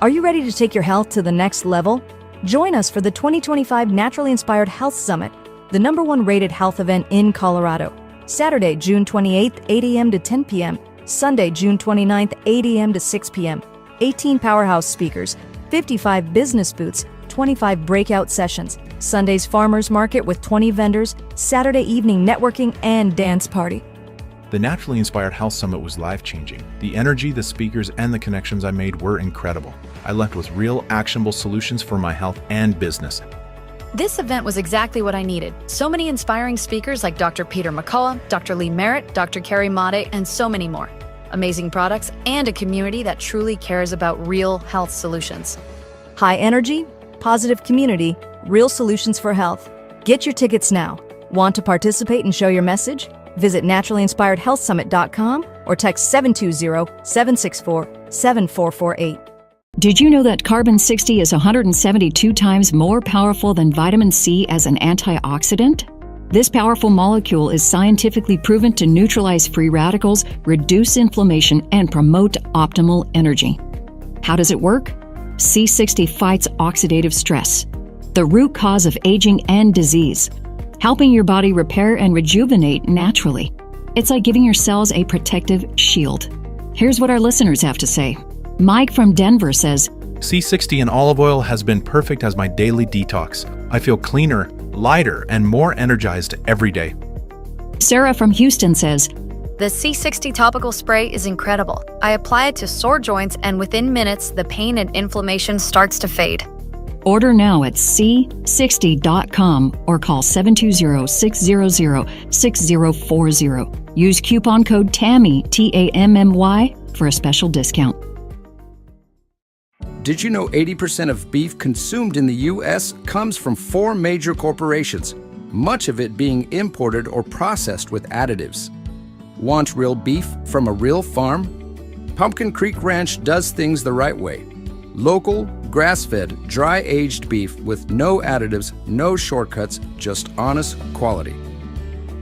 Are you ready to take your health to the next level? Join us for the 2025 Naturally Inspired Health Summit, the #1 rated health event in Colorado. Saturday, June 28th, 8 a.m. to 10 p.m. Sunday, June 29th, 8 a.m. to 6 p.m. 18 powerhouse speakers, 55 business booths, 25 breakout sessions, Sunday's farmers market with 20 vendors, Saturday evening networking and dance party. The Naturally Inspired Health Summit was life-changing. The energy, the speakers, and the connections I made were incredible. I left with real, actionable solutions for my health and business. This event was exactly what I needed. So many inspiring speakers like Dr. Peter McCullough, Dr. Lee Merritt, Dr. Carrie Made, and so many more. Amazing products and a community that truly cares about real health solutions. High energy, positive community, real solutions for health. Get your tickets now. Want to participate and show your message? Visit naturallyinspiredhealthsummit.com or text 720-764-7448. Did you know that carbon-60 is 172 times more powerful than vitamin C as an antioxidant? This powerful molecule is scientifically proven to neutralize free radicals, reduce inflammation, and promote optimal energy. How does it work? C60 fights oxidative stress, the root cause of aging and disease, helping your body repair and rejuvenate naturally. It's like giving your cells a protective shield. Here's what our listeners have to say. Mike from Denver says, C60 in olive oil has been perfect as my daily detox. I feel cleaner, lighter, and more energized every day. Sarah from Houston says, The C60 topical spray is incredible. I apply it to sore joints and within minutes, the pain and inflammation starts to fade. order now at c60.com or call 720-600-6040. Use coupon code TAMMY, T-A-M-M-Y, for a special discount. Did you know 80% of beef consumed in the U.S. comes from 4 major corporations, much of it being imported or processed with additives? Want real beef from a real farm? Pumpkin Creek Ranch does things the right way. Local, grass-fed, dry-aged beef with no additives, no shortcuts, just honest quality.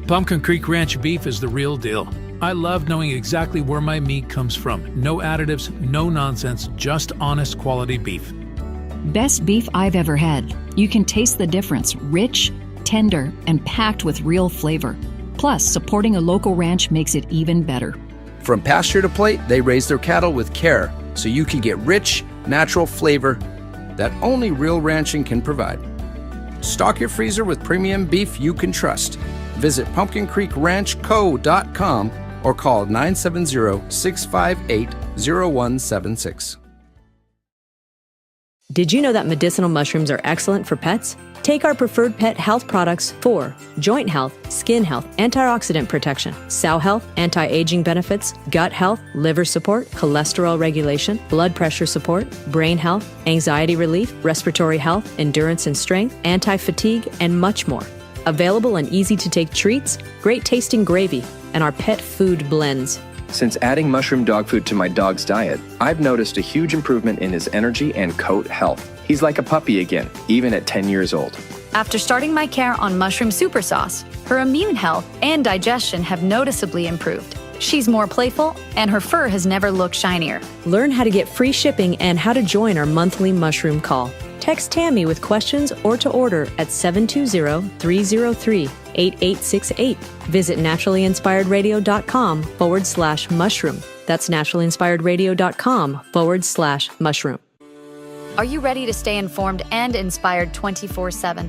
Pumpkin Creek Ranch beef is the real deal. I love knowing exactly where my meat comes from. No additives, no nonsense, just honest quality beef. Best beef I've ever had. You can taste the difference. Rich, tender, and packed with real flavor. Plus, supporting a local ranch makes it even better. From pasture to plate, they raise their cattle with care, so you can get rich, natural flavor that only real ranching can provide. Stock your freezer with premium beef you can trust. Visit pumpkincreekranchco.com or call 970-658-0176. Did you know that medicinal mushrooms are excellent for pets? Take our preferred pet health products for joint health, skin health, antioxidant protection, sow health, anti-aging benefits, gut health, liver support, cholesterol regulation, blood pressure support, brain health, anxiety relief, respiratory health, endurance and strength, anti-fatigue, and much more. Available in easy-to-take treats, great-tasting gravy, and our pet food blends. Since adding mushroom dog food to my dog's diet, I've noticed a huge improvement in his energy and coat health. He's like a puppy again, even at 10 years old. After starting my care on mushroom super sauce, her immune health and digestion have noticeably improved. She's more playful, and her fur has never looked shinier. Learn how to get free shipping and how to join our monthly mushroom call. Text Tammy with questions or to order at 720-303-8868. Visit naturallyinspiredradio.com/mushroom. That's naturallyinspiredradio.com/mushroom. Are you ready to stay informed and inspired 24/7?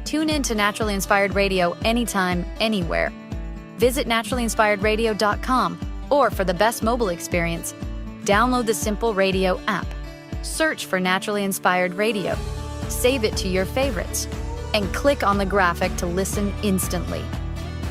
Tune in to Naturally Inspired Radio anytime, anywhere. Visit naturallyinspiredradio.com or for the best mobile experience, download the Simple Radio app. Search for Naturally Inspired Radio, save it to your favorites, and click on the graphic to listen instantly.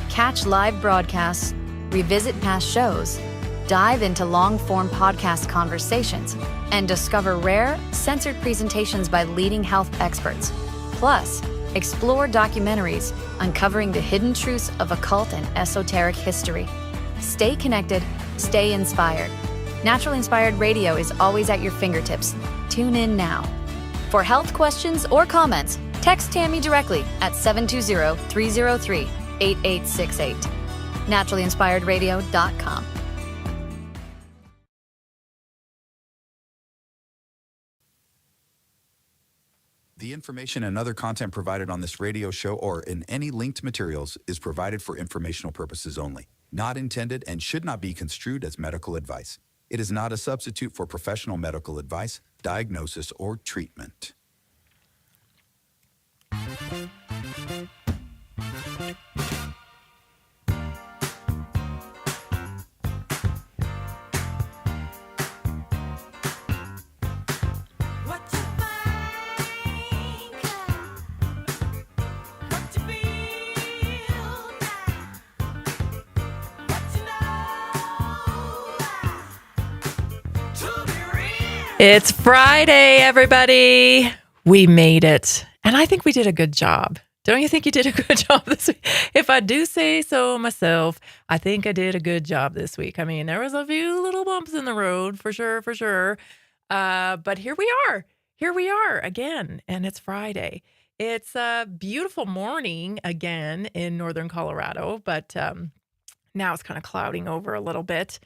Catch live broadcasts, revisit past shows, dive into long-form podcast conversations, and discover rare, censored presentations by leading health experts. Plus, explore documentaries uncovering the hidden truths of occult and esoteric history. Stay connected, stay inspired. Naturally Inspired Radio is always at your fingertips. Tune in now. For health questions or comments, text Tammy directly at 720-303-8868. naturallyinspiredradio.com. The information and other content provided on this radio show or in any linked materials is provided for informational purposes only, not intended and should not be construed as medical advice. It is not a substitute for professional medical advice, diagnosis, or treatment. It's Friday, everybody. We made it. And I think we did a good job. Don't you think you did a good job this week? If I do say so myself, I think I did a good job this week. I mean, there was a few little bumps in the road, for sure. But here we are. Here we are again, and it's Friday. It's a beautiful morning again in northern Colorado, but now it's kind of clouding over a little bit.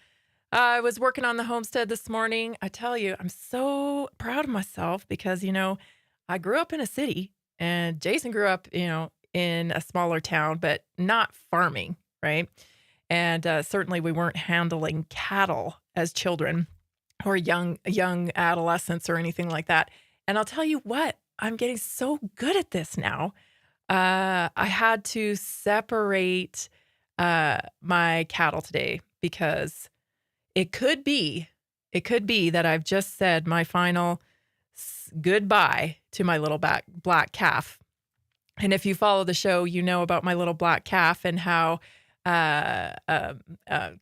I was working on the homestead this morning. I tell you, I'm so proud of myself because, I grew up in a city and Jason grew up, in a smaller town, but not farming, right? And certainly we weren't handling cattle as children or young adolescents or anything like that. And I'll tell you what, I'm getting so good at this now. I had to separate my cattle today because it could be that I've just said my final goodbye to my little black calf. And if you follow the show, you know about my little black calf and how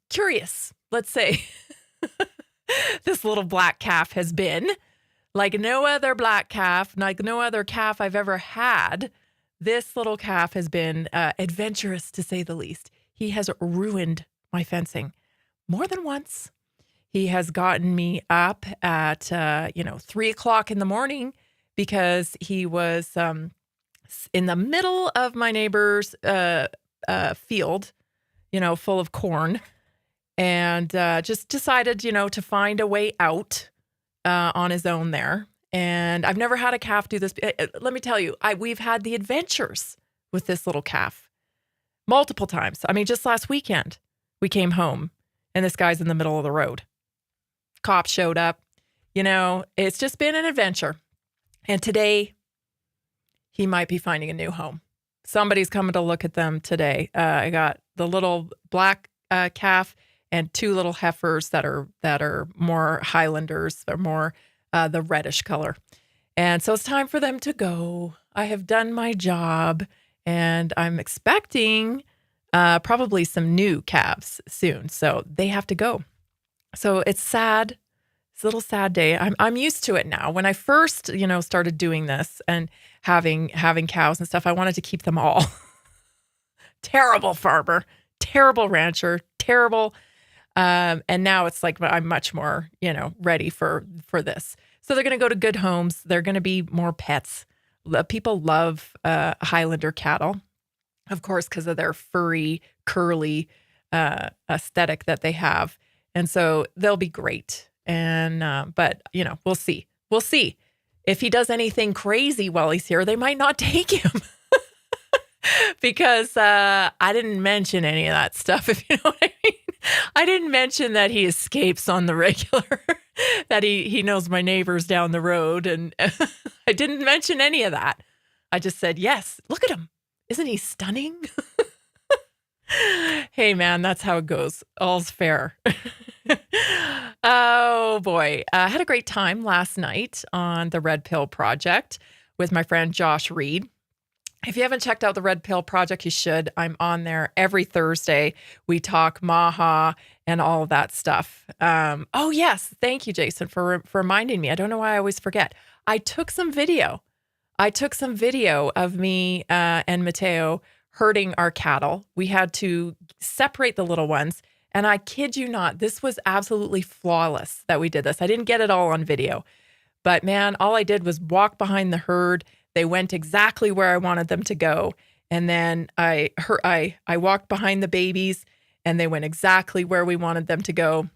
curious, let's say, this little black calf has been. Like no other black calf, like no other calf I've ever had, this little calf has been adventurous, to say the least. He has ruined my fencing. More than once. He has gotten me up at, 3 o'clock in the morning because he was in the middle of my neighbor's field, full of corn, and just decided, to find a way out on his own there. And I've never had a calf do this. Let me tell you, we've had the adventures with this little calf multiple times. I mean, just last weekend, we came home. And this guy's in the middle of the road. Cops showed up. It's just been an adventure. And today, he might be finding a new home. Somebody's coming to look at them today. I got the little black calf and 2 little heifers that are more Highlanders. They're more the reddish color. And so it's time for them to go. I have done my job, and I'm expecting probably some new calves soon. So they have to go. So it's sad. It's a little sad day. I'm used to it now. When I first, started doing this and having cows and stuff, I wanted to keep them all. Terrible farmer, terrible rancher, terrible. And now it's like I'm much more, ready for this. So they're going to go to good homes. They're going to be more pets. People love Highlander cattle. Of course, because of their furry, curly aesthetic that they have. And so they'll be great. And, but, we'll see. We'll see. If he does anything crazy while he's here, they might not take him. Because I didn't mention any of that stuff, if you know what I mean. I didn't mention that he escapes on the regular, that he knows my neighbors down the road. And I didn't mention any of that. I just said, yes, look at him. Isn't he stunning? Hey, man, that's how it goes. All's fair. Oh, boy. I had a great time last night on the Red Pill Project with my friend Josh Reed. If you haven't checked out the Red Pill Project, you should. I'm on there every Thursday. We talk Maha and all of that stuff. Oh, yes. Thank you, Jason, for reminding me. I don't know why I always forget. I took some video of me and Mateo herding our cattle. We had to separate the little ones. And I kid you not, this was absolutely flawless that we did this. I didn't get it all on video. But man, all I did was walk behind the herd. They went exactly where I wanted them to go. And then I walked behind the babies and they went exactly where we wanted them to go.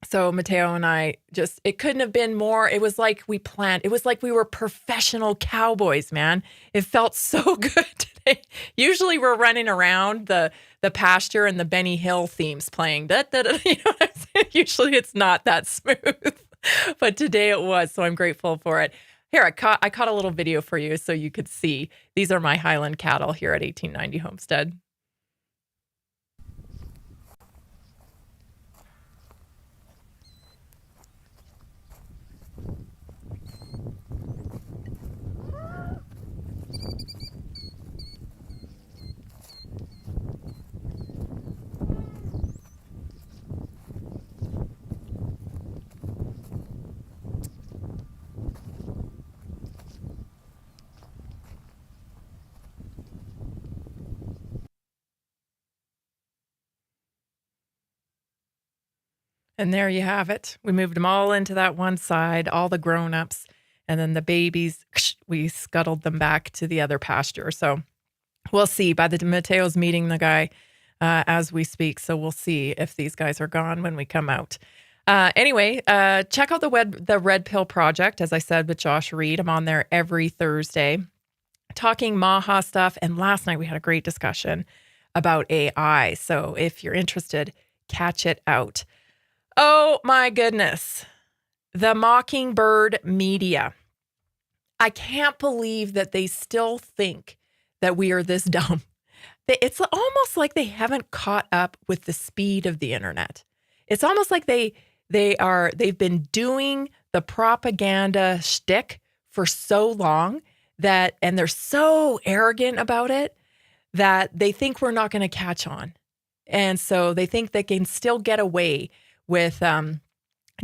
So Mateo and I it couldn't have been more. It was like we planned. It was like we were professional cowboys, man. It felt so good today. Usually we're running around the pasture and the Benny Hill themes playing. You know what I'm saying? Usually it's not that smooth, but today it was. So I'm grateful for it. Here, I caught a little video for you so you could see. These are my Highland cattle here at 1890 Homestead. And there you have it. We moved them all into that one side, all the grown-ups, and then the babies, we scuttled them back to the other pasture. So we'll see. Mateo's meeting the guy as we speak, so we'll see if these guys are gone when we come out. Anyway, check out the Red Pill Project, as I said, with Josh Reed. I'm on there every Thursday talking Maha stuff. And last night we had a great discussion about AI. So if you're interested, catch it out. Oh my goodness. The Mockingbird media. I can't believe that they still think that we are this dumb. It's almost like they haven't caught up with the speed of the internet. It's almost like they've been doing the propaganda shtick for so long and they're so arrogant about it that they think we're not going to catch on. And so they think they can still get away with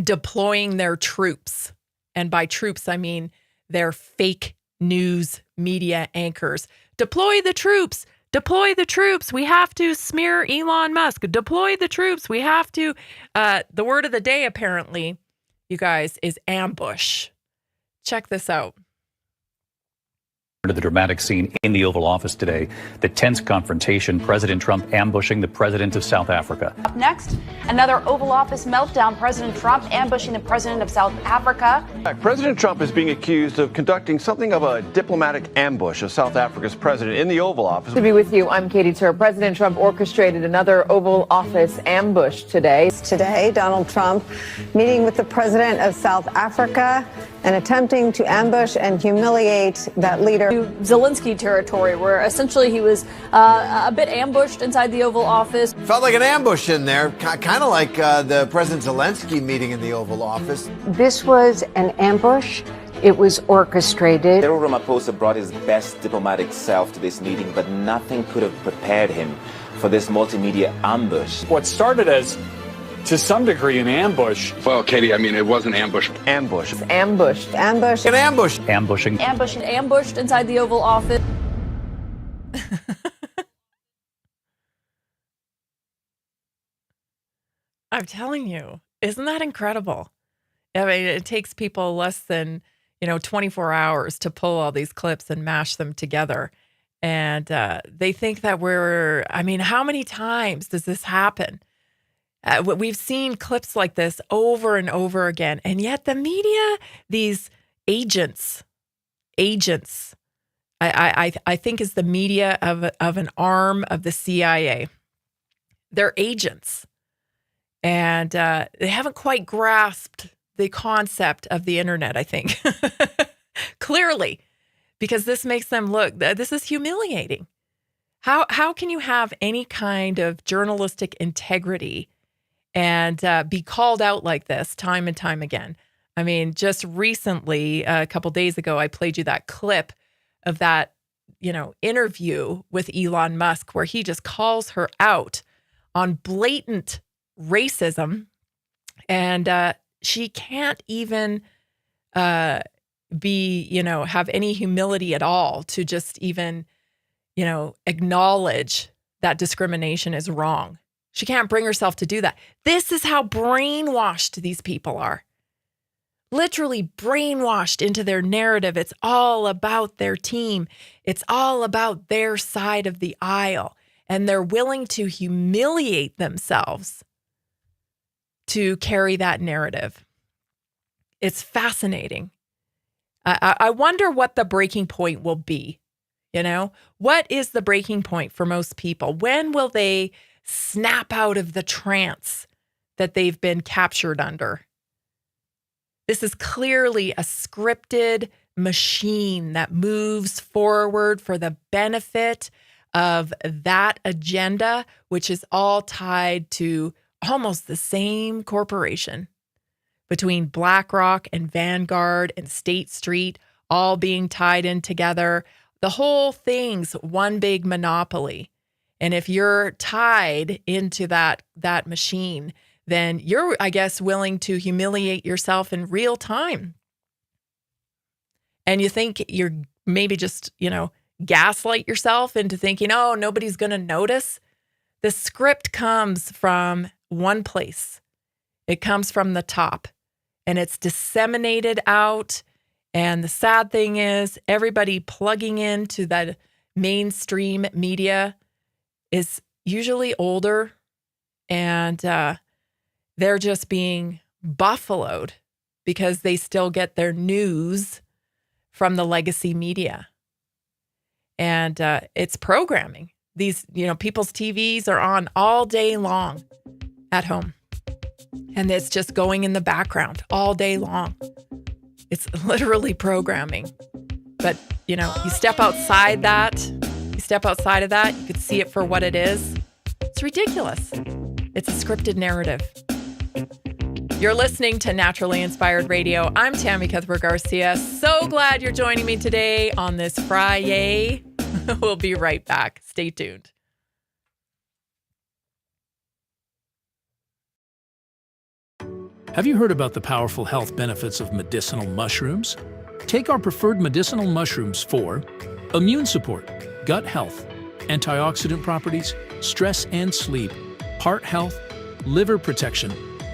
deploying their troops. And by troops, I mean their fake news media anchors. Deploy the troops. Deploy the troops. We have to smear Elon Musk. Deploy the troops. We have to. The word of the day, apparently, you guys, is ambush. Check this out. To the dramatic scene in the Oval Office today, the tense confrontation, President Trump ambushing the president of South Africa. Up next, another Oval Office meltdown, President Trump ambushing the president of South Africa. President Trump is being accused of conducting something of a diplomatic ambush of South Africa's president in the Oval Office. To be with you, I'm Katie Tur. President Trump orchestrated another Oval Office ambush today. Today, Donald Trump meeting with the president of South Africa and attempting to ambush and humiliate that leader. Zelensky territory, where essentially he was a bit ambushed inside the Oval Office. Felt like an ambush in there, kind of like the President Zelensky meeting in the Oval Office. This was an ambush. It was orchestrated. Cyril Ramaphosa brought his best diplomatic self to this meeting, but nothing could have prepared him for this multimedia ambush. What started as, to some degree, an ambush. Well, Katie, I mean, it was an ambush. Ambush. Ambushed. Ambush. An ambush. Ambushing. Ambushed inside the Oval Office. I'm telling you, isn't that incredible? I mean, it takes people less than, 24 hours to pull all these clips and mash them together. And they think that how many times does this happen? We've seen clips like this over and over again. And yet the media, these agents, I think is the media of an arm of the CIA. They're agents. And they haven't quite grasped the concept of the internet, I think. Clearly, because this makes them look, this is humiliating. How can you have any kind of journalistic integrity and be called out like this time and time again? I mean, just recently, a couple days ago, I played you that clip of that, interview with Elon Musk where he just calls her out on blatant racism, and she can't even have any humility at all to just even, acknowledge that discrimination is wrong. She can't bring herself to do that. This is how brainwashed these people are. Literally brainwashed into their narrative. It's all about their team. It's all about their side of the aisle. And they're willing to humiliate themselves to carry that narrative. It's fascinating. I wonder what the breaking point will be. What is the breaking point for most people? When will they snap out of the trance that they've been captured under? This is clearly a scripted machine that moves forward for the benefit of that agenda, which is all tied to almost the same corporation, between BlackRock and Vanguard and State Street, all being tied in together. The whole thing's one big monopoly. And if you're tied into that machine, then you're, I guess, willing to humiliate yourself in real time. And you think you're maybe just, gaslight yourself into thinking, oh, nobody's going to notice. The script comes from one place. It comes from the top, and it's disseminated out. And the sad thing is, everybody plugging into that mainstream media is usually older, and they're just being buffaloed because they still get their news from the legacy media. And it's programming. These, people's TVs are on all day long at home. And it's just going in the background all day long. It's literally programming. But, you step outside that, of that, you could see it for what it is. It's ridiculous. It's a scripted narrative. You're listening to Naturally Inspired Radio. I'm Tammy Cuthbert-Garcia. So glad you're joining me today on this Friday. We'll be right back. Stay tuned. Have you heard about the powerful health benefits of medicinal mushrooms? Take our preferred medicinal mushrooms for immune support, gut health, antioxidant properties, stress and sleep, heart health, liver protection,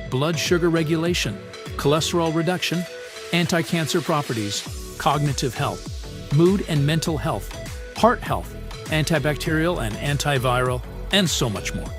blood sugar regulation, cholesterol reduction, anti-cancer properties, cognitive health, mood and mental health, heart health, antibacterial and antiviral, and so much more.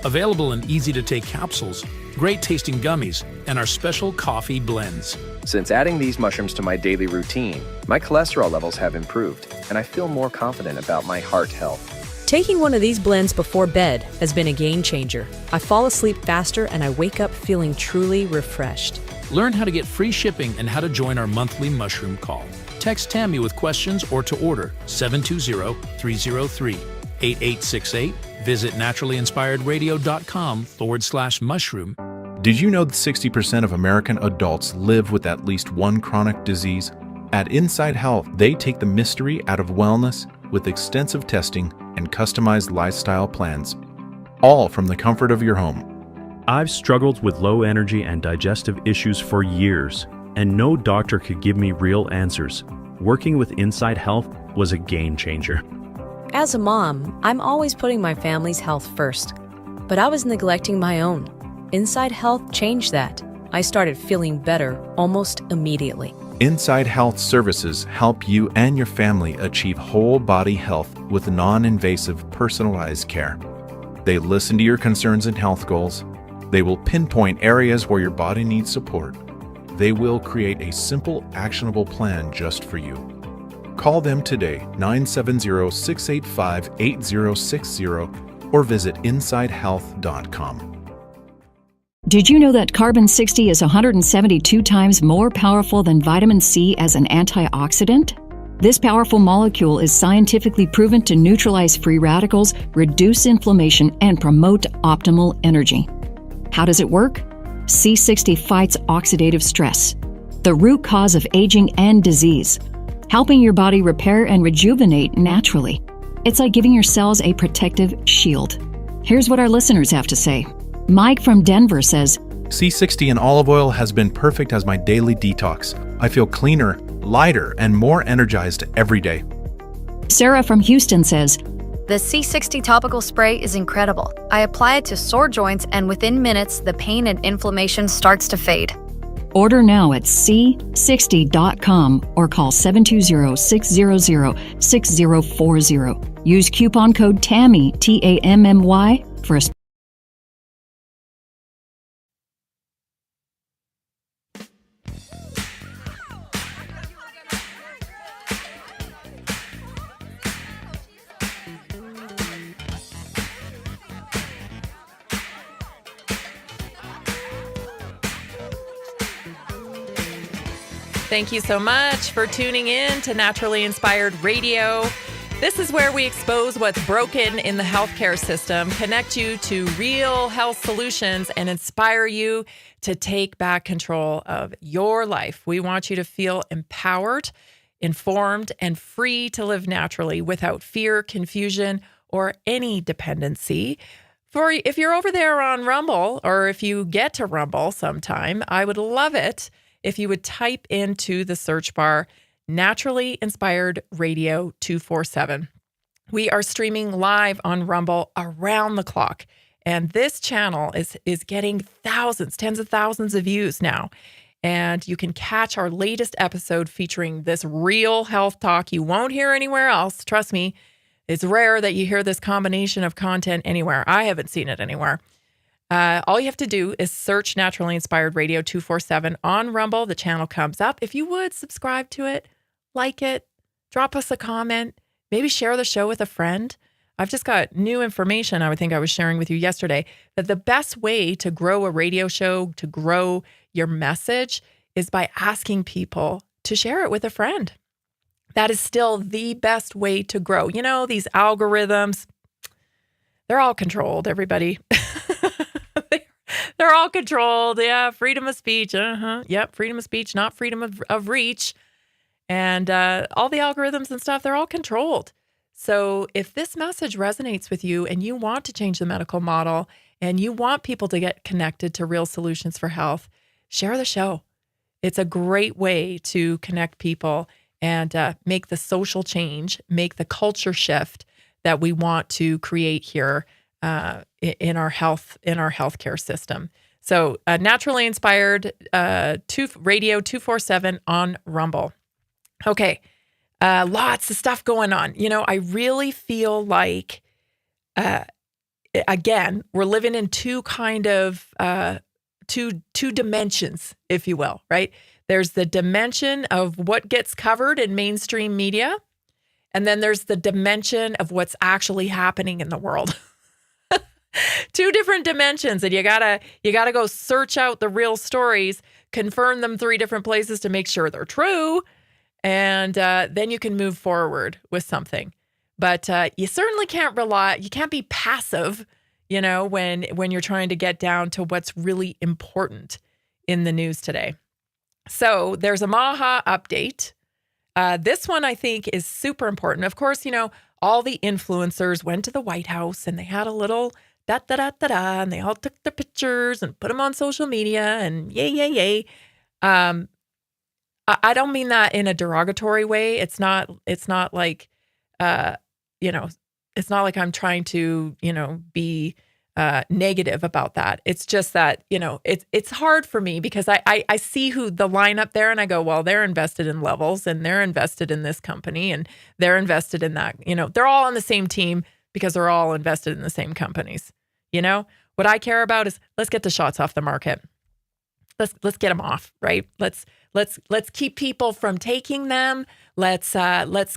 Available in easy-to-take capsules, great-tasting gummies, and our special coffee blends. Since adding these mushrooms to my daily routine, my cholesterol levels have improved, and I feel more confident about my heart health. Taking one of these blends before bed has been a game changer. I fall asleep faster and I wake up feeling truly refreshed. Learn how to get free shipping and how to join our monthly mushroom call. Text Tammy with questions or to order 720-303-8868. Visit naturallyinspiredradio.com/mushroom. Did you know that 60% of American adults live with at least one chronic disease? At Inside Health, they take the mystery out of wellness with extensive testing and customized lifestyle plans, all from the comfort of your home. I've struggled with low energy and digestive issues for years, and no doctor could give me real answers. Working with Inside Health was a game changer. As a mom, I'm always putting my family's health first, but I was neglecting my own. Inside Health changed that. I started feeling better almost immediately. Inside Health services help you and your family achieve whole body health with non-invasive, personalized care. They listen to your concerns and health goals. They will pinpoint areas where your body needs support. They will create a simple, actionable plan just for you. Call them today, 970-685-8060, or visit InsideHealth.com. Did you know that carbon-60 is 172 times more powerful than vitamin C as an antioxidant? This powerful molecule is scientifically proven to neutralize free radicals, reduce inflammation, and promote optimal energy. How does it work? C60 fights oxidative stress, the root cause of aging and disease, helping your body repair and rejuvenate naturally. It's like giving your cells a protective shield. Here's what our listeners have to say. Mike from Denver says, C60 in olive oil has been perfect as my daily detox. I feel cleaner, lighter, and more energized every day. Sarah from Houston says, The C60 topical spray is incredible. I apply it to sore joints, and within minutes, the pain and inflammation starts to fade. Order now at c60.com or call 720-600-6040. Use coupon code TAMMY, T-A-M-M-Y, for a Thank you so much for tuning in to Naturally Inspired Radio. This is where we expose what's broken in the healthcare system, connect you to real health solutions, and inspire you to take back control of your life. We want you to feel empowered, informed, and free to live naturally without fear, confusion, or any dependency. If you're over there on Rumble, or if you get to Rumble sometime, I would love it if you would type into the search bar Naturally Inspired Radio 247. We are streaming live on Rumble around the clock, and this channel is getting thousands, tens of thousands of views now. And you can catch our latest episode featuring this real health talk you won't hear anywhere else. Trust me, it's rare that you hear this combination of content anywhere. I haven't seen it anywhere. All you have to do is search Naturally Inspired Radio 247 on Rumble. The channel comes up. If you would subscribe to it, like it, drop us a comment, maybe share the show with a friend. I've just got new information I was sharing with you yesterday, that the best way to grow a radio show, to grow your message, is by asking people to share it with a friend. That is still the best way to grow. You know, these algorithms, they're all controlled, everybody. They're all controlled. Yeah, freedom of speech. Yep, freedom of speech, not freedom of reach. And all the algorithms and stuff, they're all controlled. So if this message resonates with you and you want to change the medical model and you want people to get connected to real solutions for health, share the show. It's a great way to connect people and make the social change, make the culture shift that we want to create here in our healthcare system. So Naturally Inspired Radio 247 on Rumble. Okay, lots of stuff going on. You know, I really feel like, again, we're living in two dimensions, if you will, right? There's the dimension of what gets covered in mainstream media, and then there's the dimension of what's actually happening in the world. Two different dimensions, and you gotta go search out the real stories, confirm them 3 different places to make sure they're true, and then you can move forward with something. But you certainly can't you can't be passive, you know, when you're trying to get down to what's really important in the news today. So there's a MAHA update. This one I think is super important. Of course, you know, all the influencers went to the White House and they had a little da-da-da-da-da, and they all took their pictures and put them on social media and yay. I don't mean that in a derogatory way. It's not like, you know, it's not like I'm trying to, you know, be negative about that. It's just that, you know, it's hard for me because I see who the lineup there and I go, well, they're invested in Levels and they're invested in this company and they're invested in that. You know, they're all on the same team because they're all invested in the same companies. You know, what I care about is let's get the shots off the market. Let's get them off, right? Let's keep people from taking them. Let's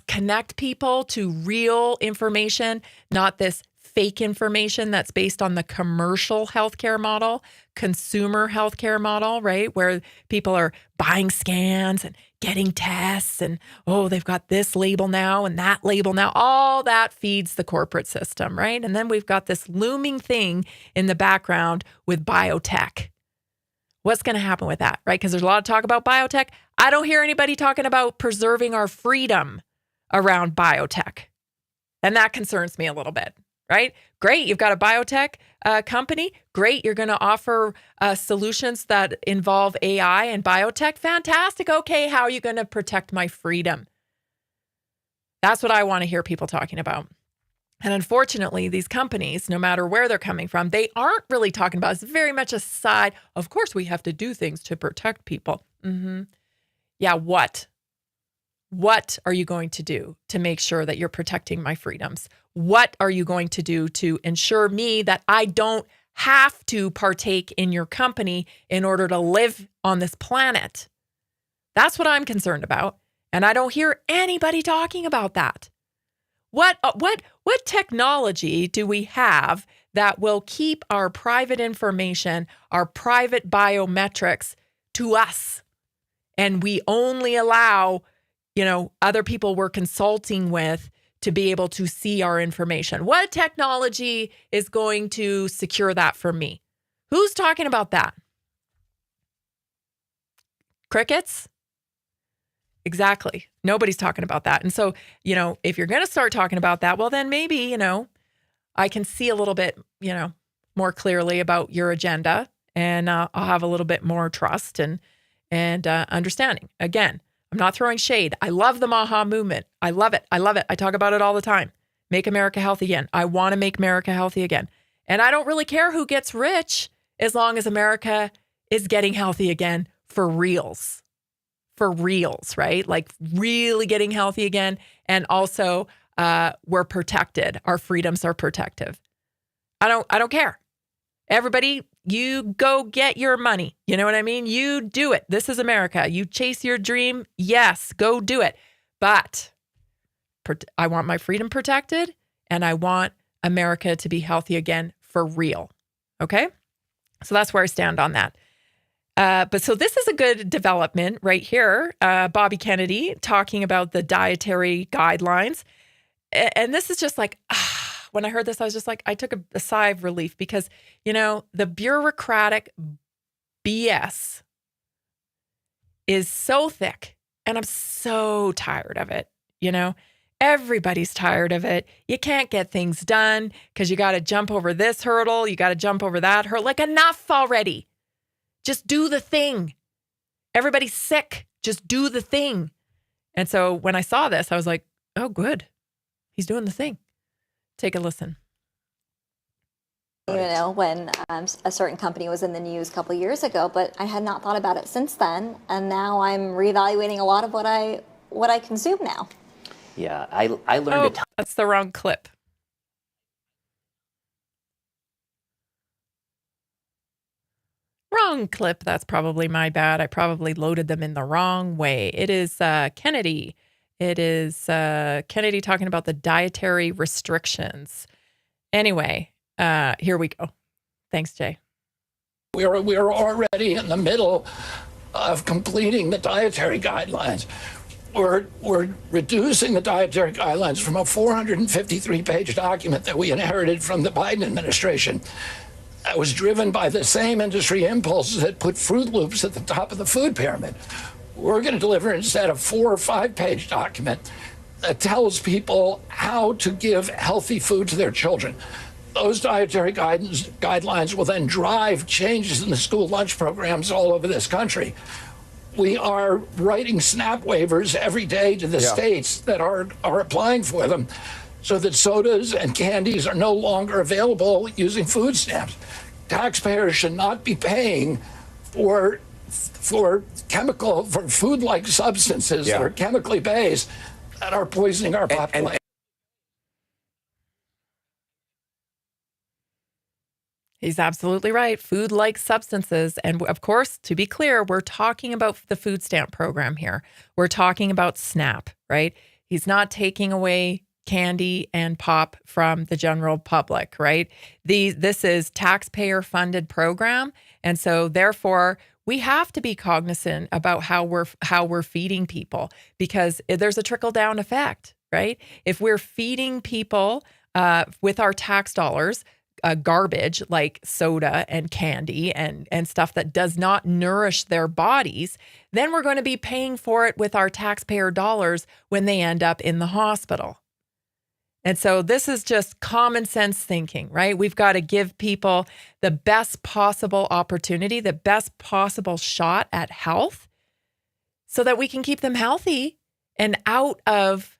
connect people to real information, not this fake information that's based on the commercial healthcare model, consumer healthcare model, right? Where people are buying scans and getting tests and, oh, they've got this label now and that label now. All that feeds the corporate system, right? And then we've got this looming thing in the background with biotech. What's going to happen with that, right? Because there's a lot of talk about biotech. I don't hear anybody talking about preserving our freedom around biotech. And that concerns me a little bit, right? Great, you've got a biotech company. Great, you're going to offer solutions that involve AI and biotech. Fantastic. Okay, how are you going to protect my freedom? That's what I want to hear people talking about. And unfortunately, these companies, no matter where they're coming from, they aren't really talking about it. It's very much a side. Of course, we have to do things to protect people. Mm-hmm. Yeah, what? What are you going to do to make sure that you're protecting my freedoms? What are you going to do to ensure me that I don't have to partake in your company in order to live on this planet? That's what I'm concerned about. And I don't hear anybody talking about that. What technology do we have that will keep our private information, our private biometrics to us And we only allow, other people we're consulting with to be able to see our information. What technology is going to secure that for me? Who's talking about that? Crickets? Exactly. Nobody's talking about that. And so, if you're going to start talking about that, well, then maybe, I can see a little bit, more clearly about your agenda, and I'll have a little bit more trust and understanding. Again, I'm not throwing shade. I love the MAHA movement. I love it. I love it. I talk about it all the time. Make America healthy again. I want to make America healthy again. And I don't really care who gets rich as long as America is getting healthy again for reals. For reals, right? Like really getting healthy again. And also we're protected. Our freedoms are protective. I don't care. Everybody, you go get your money. You know what I mean? You do it. This is America. You chase your dream. Yes, go do it. But I want my freedom protected, and I want America to be healthy again for real. Okay? So that's where I stand on that. But so this is a good development right here. Bobby Kennedy talking about the dietary guidelines. And this is just like, when I heard this, I was just like, I took a sigh of relief because, the bureaucratic BS is so thick, and I'm so tired of it. Everybody's tired of it. You can't get things done because you got to jump over this hurdle. You got to jump over that hurdle. Like, enough already. Just do the thing. Everybody's sick. Just do the thing. And so when I saw this, I was like, oh, good. He's doing the thing. Take a listen. When a certain company was in the news a couple of years ago, but I had not thought about it since then. And now I'm reevaluating a lot of what I consume now. Yeah, I learned that's the wrong clip. Wrong clip. That's probably my bad. I probably loaded them in the wrong way. It is Kennedy. It is Kennedy talking about the dietary restrictions. Anyway, here we go. Thanks, Jay. We're already in the middle of completing the dietary guidelines. We're reducing the dietary guidelines from a 453-page document that we inherited from the Biden administration. That was driven by the same industry impulses that put Fruit Loops at the top of the food pyramid. We're going to deliver instead a 4 or 5-page document that tells people how to give healthy food to their children. Those dietary guidelines will then drive changes in the school lunch programs all over this country. We are writing SNAP waivers every day to the states that are applying for them so that sodas and candies are no longer available using food stamps. Taxpayers should not be paying for food-like substances that are chemically based that are poisoning our population. He's absolutely right. Food-like substances. And of course, to be clear, we're talking about the food stamp program here. We're talking about SNAP, right? He's not taking away candy and pop from the general public, right? This is taxpayer-funded program. And so therefore, we have to be cognizant about how we're feeding people, because there's a trickle-down effect, right? If we're feeding people with our tax dollars, garbage like soda and candy and stuff that does not nourish their bodies, then we're going to be paying for it with our taxpayer dollars when they end up in the hospital. And so this is just common sense thinking, right? We've got to give people the best possible opportunity, the best possible shot at health so that we can keep them healthy and out of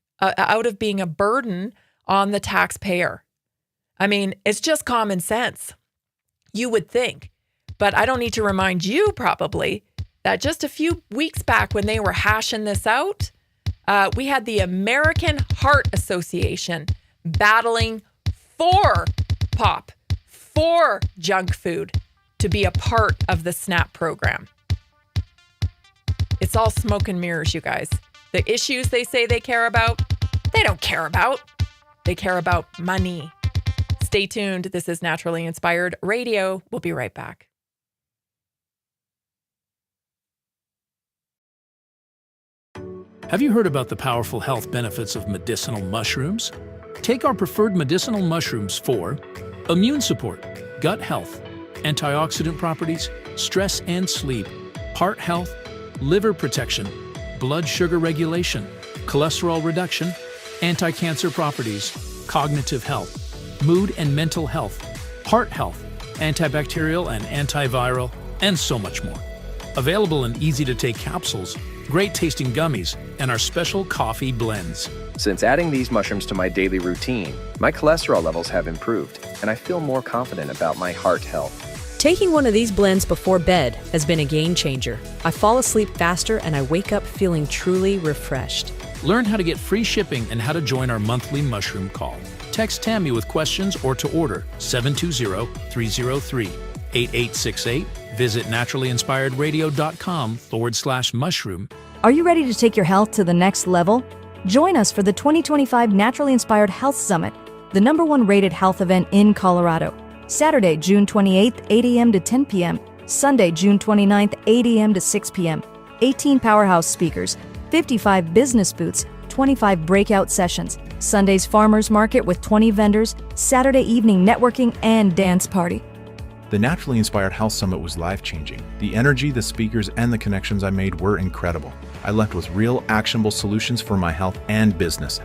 being a burden on the taxpayer. I mean, it's just common sense, you would think. But I don't need to remind you probably that just a few weeks back when they were hashing this out, we had the American Heart Association battling for pop, for junk food to be a part of the SNAP program. It's all smoke and mirrors, you guys. The issues they say they care about, they don't care about. They care about money. Stay tuned. This is Naturally Inspired Radio. We'll be right back. Have you heard about the powerful health benefits of medicinal mushrooms? Take our preferred medicinal mushrooms for immune support, gut health, antioxidant properties, stress and sleep, heart health, liver protection, blood sugar regulation, cholesterol reduction, anti-cancer properties, cognitive health, mood and mental health, heart health, antibacterial and antiviral, and so much more. Available in easy-to-take capsules, great-tasting gummies, and our special coffee blends. Since adding these mushrooms to my daily routine, my cholesterol levels have improved, and I feel more confident about my heart health. Taking one of these blends before bed has been a game changer. I fall asleep faster and I wake up feeling truly refreshed. Learn how to get free shipping and how to join our monthly mushroom call. Text Tammy with questions or to order 720-303-8868. Visit naturallyinspiredradio.com/mushroom. Are you ready to take your health to the next level? Join us for the 2025 Naturally Inspired Health Summit, the #1 rated health event in Colorado. Saturday, June 28th, 8 a.m. to 10 p.m. Sunday, June 29th, 8 a.m. to 6 p.m. 18 powerhouse speakers, 55 business booths, 25 breakout sessions, Sunday's farmers market with 20 vendors, Saturday evening networking and dance party. The Naturally Inspired Health Summit was life-changing. The energy, the speakers, and the connections I made were incredible. I left with real, actionable solutions for my health and business.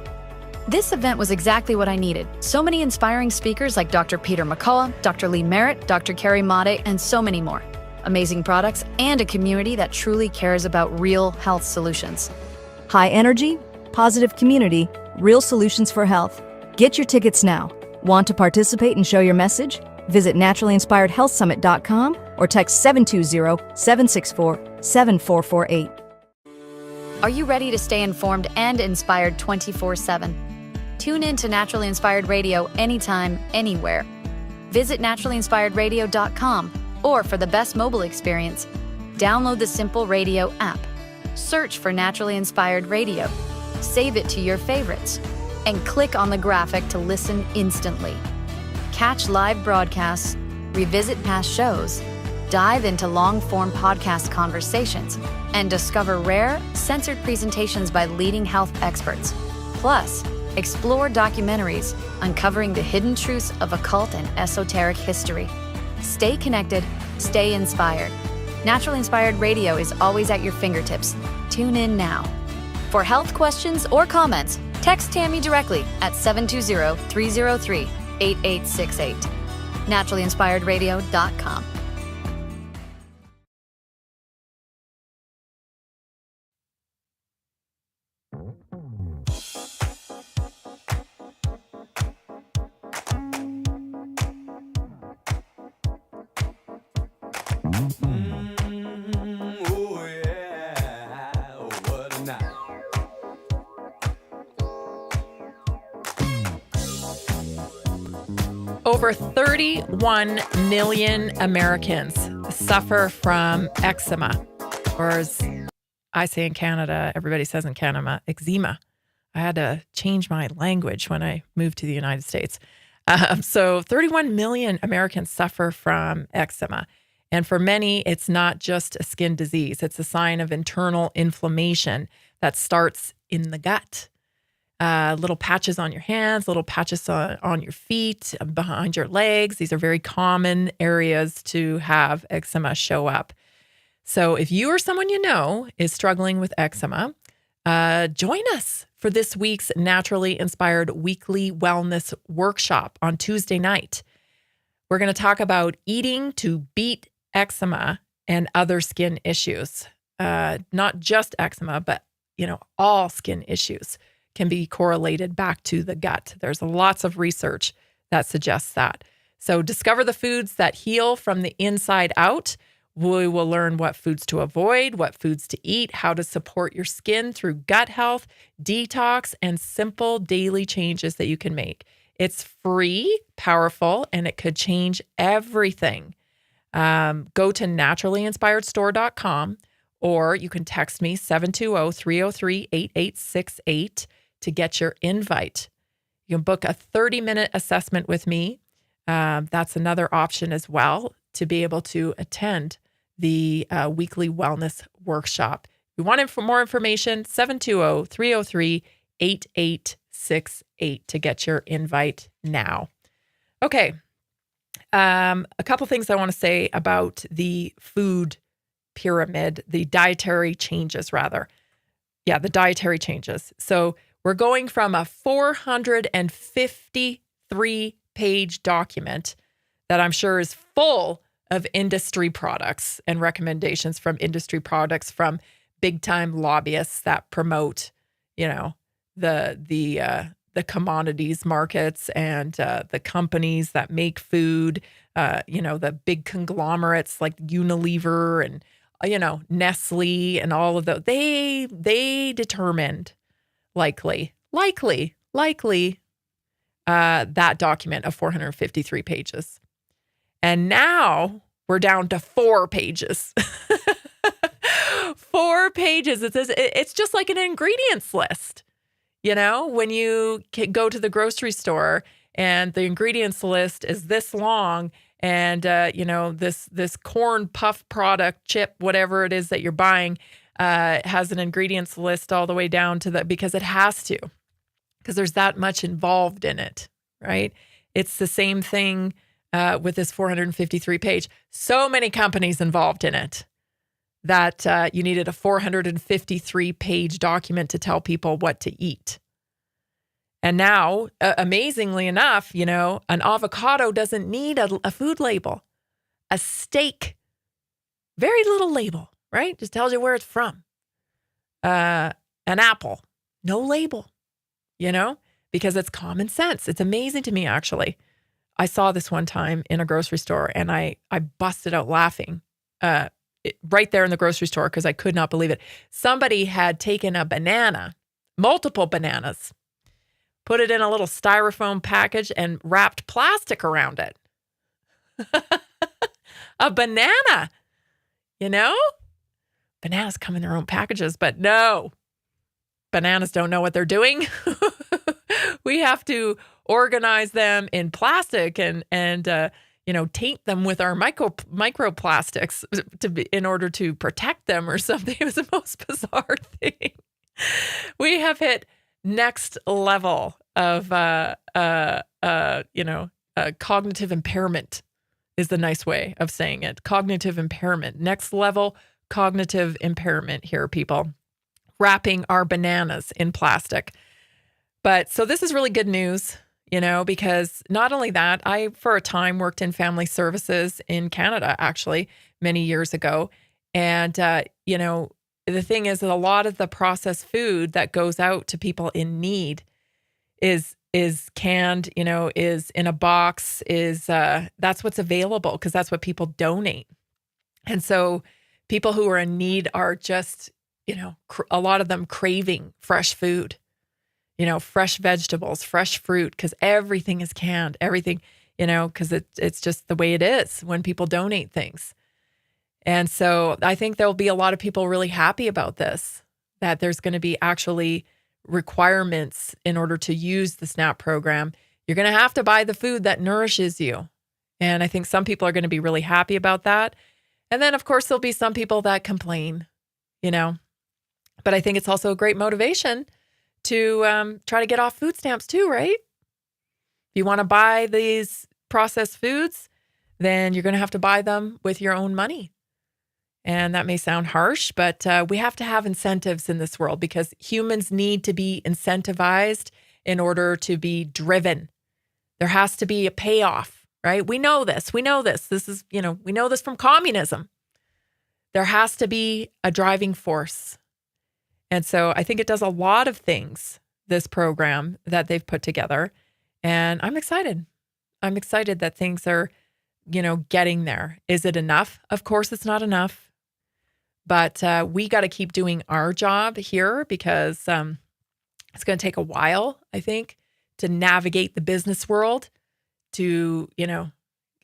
This event was exactly what I needed. So many inspiring speakers like Dr. Peter McCullough, Dr. Lee Merritt, Dr. Carrie Made, and so many more. Amazing products and a community that truly cares about real health solutions. High energy, positive community, real solutions for health. Get your tickets now. Want to participate and show your message? Visit naturallyinspiredhealthsummit.com or text 720-764-7448. Are you ready to stay informed and inspired 24/7? Tune in to Naturally Inspired Radio anytime, anywhere. Visit naturallyinspiredradio.com or for the best mobile experience, download the Simple Radio app. Search for Naturally Inspired Radio. Save it to your favorites and click on the graphic to listen instantly. Catch live broadcasts, revisit past shows, dive into long-form podcast conversations, and discover rare, censored presentations by leading health experts. Plus, explore documentaries uncovering the hidden truths of occult and esoteric history. Stay connected, stay inspired. Naturally Inspired Radio is always at your fingertips. Tune in now. For health questions or comments, text Tammy directly at 720-303-8868. naturallyinspiredradio.com. Over 31 million Americans suffer from eczema, or as I say in Canada, everybody says in Canada, eczema. I had to change my language when I moved to the United States. So 31 million Americans suffer from eczema. And for many, it's not just a skin disease. It's a sign of internal inflammation that starts in the gut. Little patches on your hands, little patches on your feet, behind your legs. These are very common areas to have eczema show up. So if you or someone you know is struggling with eczema, join us for this week's Naturally Inspired Weekly Wellness Workshop on Tuesday night. We're going to talk about eating to beat eczema and other skin issues. Not just eczema, but all skin issues can be correlated back to the gut. There's lots of research that suggests that. So discover the foods that heal from the inside out. We will learn what foods to avoid, what foods to eat, how to support your skin through gut health, detox, and simple daily changes that you can make. It's free, powerful, and it could change everything. Go to naturallyinspiredstore.com, or you can text me 720-303-8868 to get your invite. You can book a 30-minute assessment with me. That's another option as well to be able to attend the weekly wellness workshop. We want more information, 720-303-8868 to get your invite now. Okay. A couple things I want to say about the food pyramid, the dietary changes, rather. Yeah, the dietary changes. So we're going from a 453-page document that I'm sure is full of industry products and recommendations from industry products from big-time lobbyists that promote, the commodities markets and the companies that make food, the big conglomerates like Unilever and Nestle and all of those. They determined likely that document of 453 pages. And now we're down to 4 pages. 4 pages. It's just like an ingredients list. When you go to the grocery store and the ingredients list is this long and, this corn puff product, chip, whatever it is that you're buying, has an ingredients list all the way down to that because it has to, because there's that much involved in it, right? It's the same thing with this 453 page. So many companies involved in it that you needed a 453-page document to tell people what to eat. And now, amazingly enough, an avocado doesn't need a food label. A steak, very little label, right? Just tells you where it's from. An apple, no label, because it's common sense. It's amazing to me, actually. I saw this one time in a grocery store and I busted out laughing. Right there in the grocery store because I could not believe it. Somebody had taken a banana, multiple bananas, put it in a little styrofoam package and wrapped plastic around it. A banana, Bananas come in their own packages, but no. Bananas don't know what they're doing. We have to organize them in plastic and taint them with our microplastics in order to protect them or something. It was the most bizarre thing. We have hit next level of cognitive impairment is the nice way of saying it. Cognitive impairment. Next level cognitive impairment here, people. Wrapping our bananas in plastic. But so this is really good news. Because not only that, I, for a time, worked in family services in Canada, actually, many years ago. And, the thing is that a lot of the processed food that goes out to people in need is canned, is in a box, that's what's available because that's what people donate. And so people who are in need are just, a lot of them craving fresh food. Fresh vegetables, fresh fruit, because everything is canned, everything, because it's just the way it is when people donate things. And so I think there'll be a lot of people really happy about this, that there's going to be actually requirements in order to use the SNAP program. You're going to have to buy the food that nourishes you. And I think some people are going to be really happy about that. And then, of course, there'll be some people that complain, But I think it's also a great motivation to try to get off food stamps too, right? If you want to buy these processed foods, then you're going to have to buy them with your own money. And that may sound harsh, but we have to have incentives in this world because humans need to be incentivized in order to be driven. There has to be a payoff, right? We know this. This is, we know this from communism. There has to be a driving force. And so I think it does a lot of things, this program that they've put together. And I'm excited. I'm excited that things are, getting there. Is it enough? Of course, it's not enough. But we got to keep doing our job here because it's going to take a while, I think, to navigate the business world to,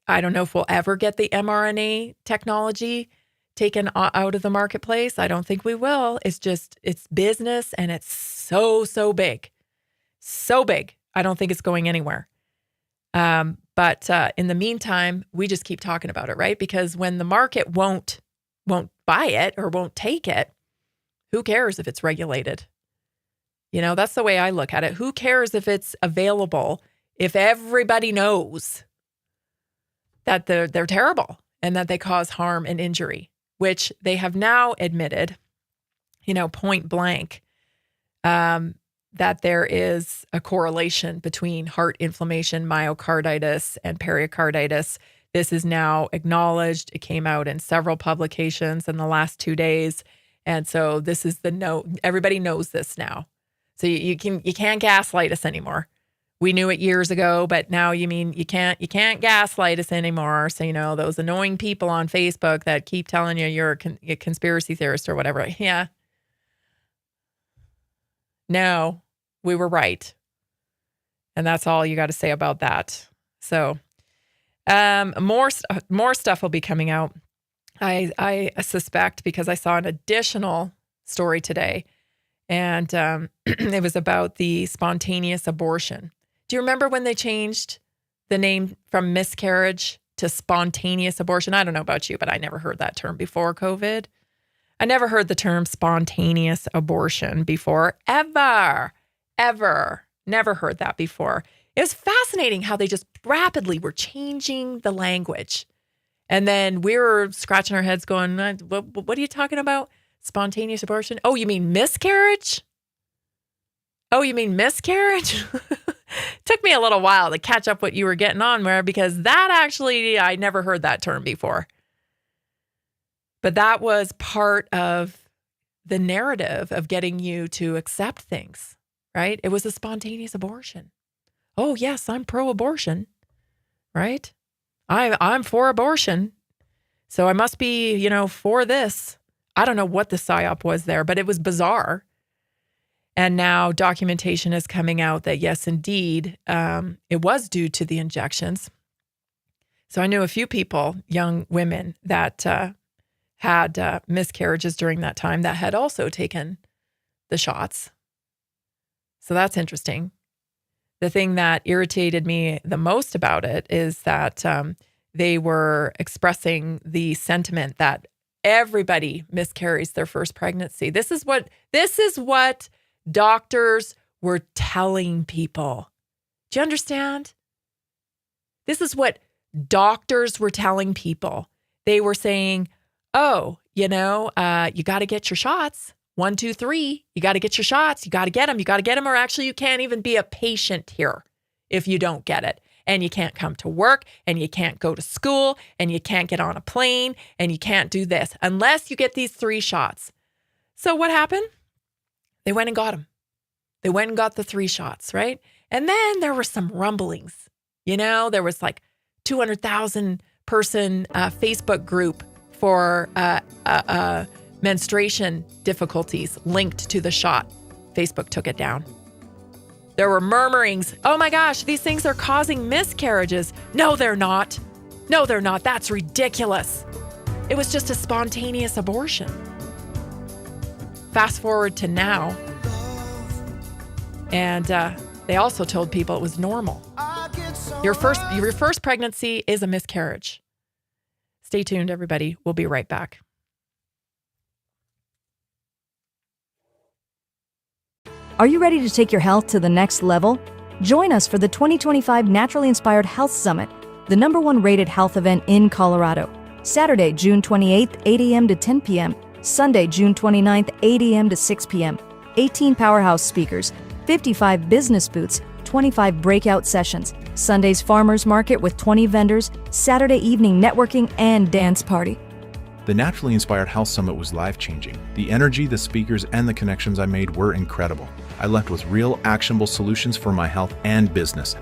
I don't know if we'll ever get the mRNA technology taken out of the marketplace. I don't think we will. It's business and it's so big. So big. I don't think it's going anywhere. But in the meantime, we just keep talking about it, right? Because when the market won't buy it or won't take it, Who cares if it's regulated? You know, that's the way I look at it. Who cares if it's available if everybody knows that they're terrible and that they cause harm and injury, which they have now admitted, you know, point blank, that there is a correlation between heart inflammation, myocarditis, and pericarditis. This is now acknowledged. It came out in several publications in the last 2 days. And so this is the note. Everybody knows this now. So you can't gaslight us anymore. We knew it years ago, but now you can't gaslight us anymore. So, you know, those annoying people on Facebook that keep telling you you're a conspiracy theorist or whatever. Yeah. No, we were right. And that's all you got to say about that. So more stuff will be coming out. I suspect, because I saw an additional story today, and it was about the spontaneous abortion. Do you remember when they changed the name from miscarriage to spontaneous abortion? I don't know about you, but I never heard that term before COVID. I never heard the term spontaneous abortion before, ever. Never heard that before. It was fascinating how they just rapidly were changing the language. And then we were scratching our heads going, what are you talking about? Spontaneous abortion? Oh, you mean miscarriage? Took me a little while to catch up what you were getting on there, because that actually, I never heard that term before. But that was part of the narrative of getting you to accept things, right? It was a spontaneous abortion. Oh, yes, I'm pro-abortion, right? I'm for abortion. So I must be, you know, for this. I don't know what the psyop was there, but it was bizarre. And now documentation is coming out that, yes, indeed, it was due to the injections. So I knew a few people, young women, that had miscarriages during that time that had also taken the shots. So that's interesting. The thing that irritated me the most about it is that they were expressing the sentiment that everybody miscarries their first pregnancy. This is what doctors were telling people. Do you understand? This is what doctors were telling people. They were saying, oh, you know, you got to get your shots. 1, 2, 3. You got to get your shots. You got to get them. You got to get them, or actually you can't even be a patient here if you don't get it. And you can't come to work, and you can't go to school, and you can't get on a plane, and you can't do this unless you get these 3 shots. So what happened? They went and got them. They went and got the 3 shots, right? And then there were some rumblings. You know, there was like 200,000 person Facebook group for menstruation difficulties linked to the shot. Facebook took it down. There were murmurings. Oh my gosh, these things are causing miscarriages. No, they're not. No, they're not. That's ridiculous. It was just a spontaneous abortion. Fast forward to now. And they also told people it was normal. Your first pregnancy is a miscarriage. Stay tuned, everybody. We'll be right back. Are you ready to take your health to the next level? Join us for the 2025 Naturally Inspired Health Summit, the #1 rated health event in Colorado. Saturday, June 28th, 8 a.m. to 10 p.m. Sunday, June 29th, 8 a.m. to 6 p.m. 18 powerhouse speakers, 55 business booths, 25 breakout sessions, Sunday's farmers market with 20 vendors, Saturday evening networking and dance party. The Naturally Inspired Health Summit was life-changing. The energy, the speakers, and the connections I made were incredible. I left with real, actionable solutions for my health and business.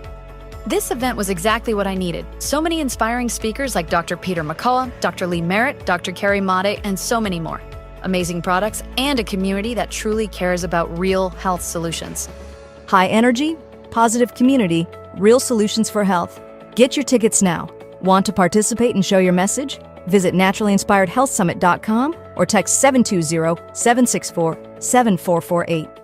This event was exactly what I needed. So many inspiring speakers like Dr. Peter McCullough, Dr. Lee Merritt, Dr. Carrie Made, and so many more. Amazing products and a community that truly cares about real health solutions. High energy, positive community, real solutions for health. Get your tickets now. Want to participate and show your message? Visit naturallyinspiredhealthsummit.com or text 720-764-7448.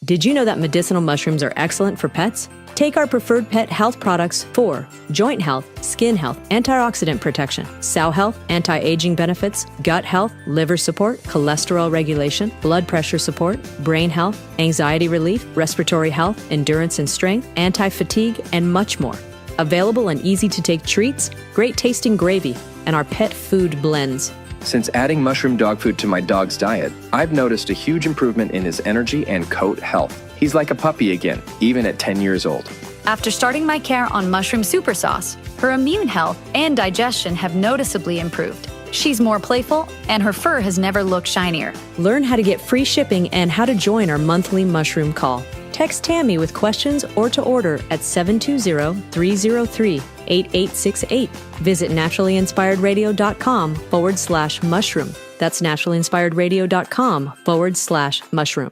Did you know that medicinal mushrooms are excellent for pets? Take our preferred pet health products for joint health, skin health, antioxidant protection, cell health, anti-aging benefits, gut health, liver support, cholesterol regulation, blood pressure support, brain health, anxiety relief, respiratory health, endurance and strength, anti-fatigue, and much more. Available in easy-to-take treats, great-tasting gravy, and our pet food blends. Since adding mushroom dog food to my dog's diet, I've noticed a huge improvement in his energy and coat health. He's like a puppy again, even at 10 years old. After starting my care on mushroom super sauce, her immune health and digestion have noticeably improved. She's more playful, and her fur has never looked shinier. Learn how to get free shipping and how to join our monthly mushroom call. Text Tammy with questions or to order at 720-303-8868. Visit naturallyinspiredradio.com/mushroom. That's naturallyinspiredradio.com/mushroom.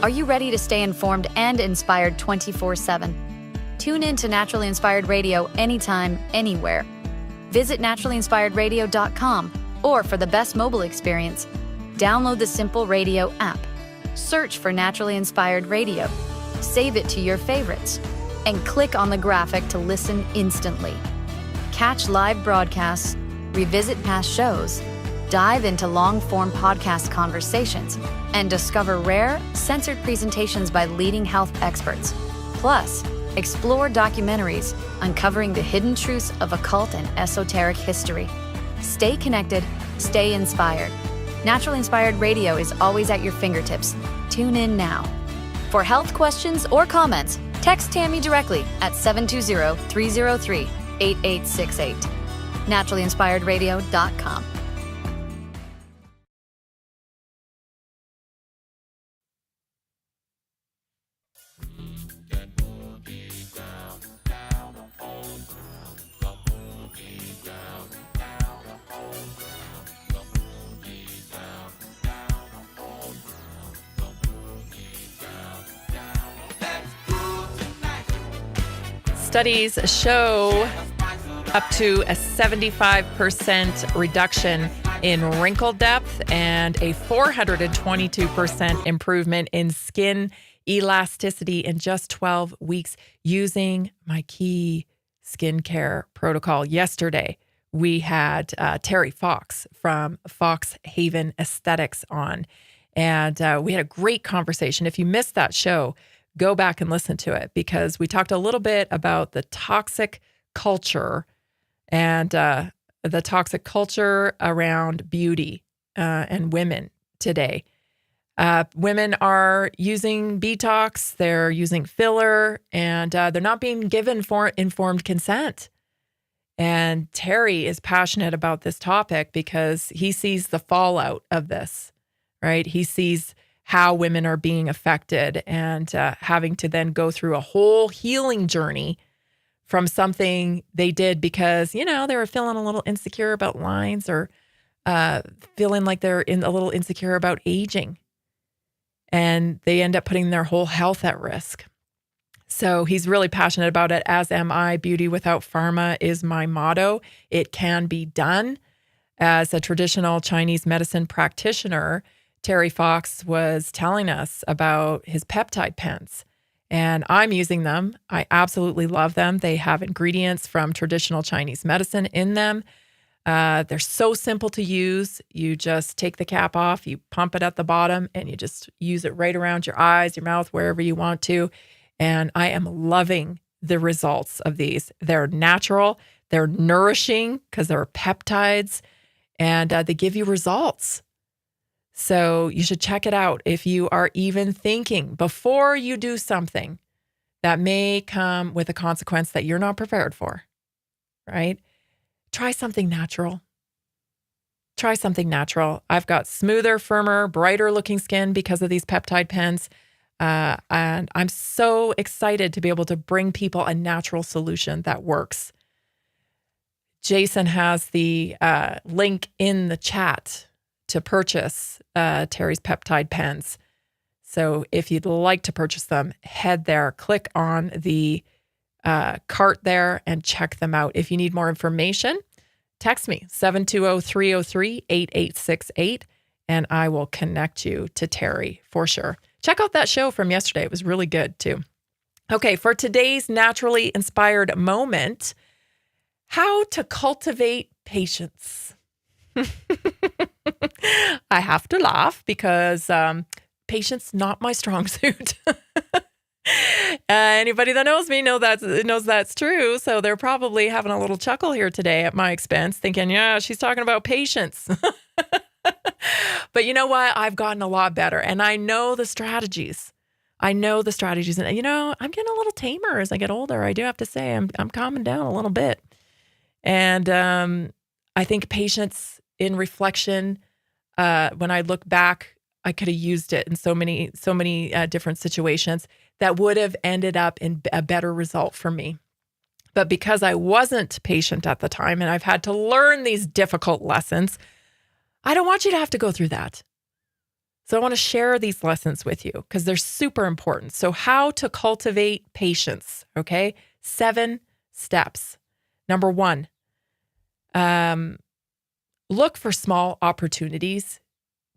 Are you ready to stay informed and inspired 24/7? Tune in to Naturally Inspired Radio anytime, anywhere. Visit naturallyinspiredradio.com, or for the best mobile experience, download the Simple Radio app. Search for Naturally Inspired Radio, save it to your favorites, and click on the graphic to listen instantly. Catch live broadcasts, revisit past shows, dive into long-form podcast conversations, and discover rare, censored presentations by leading health experts. Plus, explore documentaries uncovering the hidden truths of occult and esoteric history. Stay connected, stay inspired. Naturally Inspired Radio is always at your fingertips. Tune in now. For health questions or comments, text Tammy directly at 720-303-8868. naturallyinspiredradio.com. Studies show up to a 75% reduction in wrinkle depth and a 422% improvement in skin elasticity in just 12 weeks using my key skincare protocol. Yesterday, we had Terry Fox from Fox Haven Aesthetics on, and we had a great conversation. If you missed that show, go back and listen to it, because we talked a little bit about the toxic culture and the toxic culture around beauty and women today. Women are using Botox, they're using filler, and they're not being given informed consent. And Terry is passionate about this topic because he sees the fallout of this, right? He sees how women are being affected and having to then go through a whole healing journey from something they did because, they were feeling a little insecure about lines or feeling like they're a little insecure about aging. And they end up putting their whole health at risk. So he's really passionate about it, as am I. Beauty without pharma is my motto. It can be done. As a traditional Chinese medicine practitioner, Terry Fox was telling us about his peptide pens, and I'm using them. I absolutely love them. They have ingredients from traditional Chinese medicine in them. They're so simple to use. You just take the cap off, you pump it at the bottom, and you just use it right around your eyes, your mouth, wherever you want to. And I am loving the results of these. They're natural, they're nourishing because they're peptides, and they give you results. So you should check it out if you are even thinking before you do something that may come with a consequence that you're not prepared for, right? Try something natural. Try something natural. I've got smoother, firmer, brighter looking skin because of these peptide pens. And I'm so excited to be able to bring people a natural solution that works. Jason has the link in the chat to purchase Terry's peptide pens. So if you'd like to purchase them, head there, click on the cart there and check them out. If you need more information, text me 720-303-8868 and I will connect you to Terry for sure. check out that show from yesterday. It was really good too. Okay, for today's naturally inspired moment, how to cultivate patience. I have to laugh because patience not my strong suit. Anybody that knows me knows that's true. So they're probably having a little chuckle here today at my expense, thinking, yeah, she's talking about patience. But you know what? I've gotten a lot better, and I know the strategies. And I'm getting a little tamer as I get older. I do have to say, I'm calming down a little bit. And I think patience in reflection, when I look back, I could have used it in so many different situations that would have ended up in a better result for me. But because I wasn't patient at the time and I've had to learn these difficult lessons, I don't want you to have to go through that. So I want to share these lessons with you because they're super important. So how to cultivate patience, okay? 7 steps. Number 1, look for small opportunities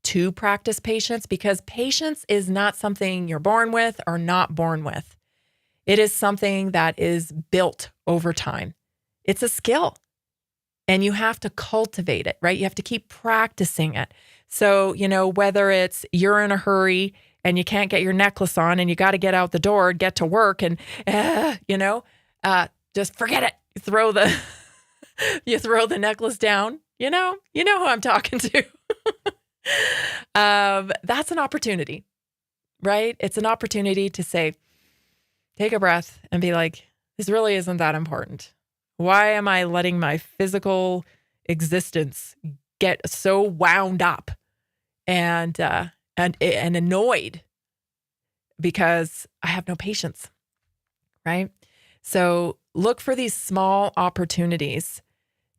to practice patience, because patience is not something you're born with or not born with. It is something that is built over time. It's a skill, and you have to cultivate it, right? You have to keep practicing it. So, whether it's you're in a hurry and you can't get your necklace on and you got to get out the door and get to work and, just forget it. You throw the necklace down, you know who I'm talking to. That's an opportunity, right? It's an opportunity to say, take a breath and be like, this really isn't that important. Why am I letting my physical existence get so wound up and annoyed because I have no patience, right? So look for these small opportunities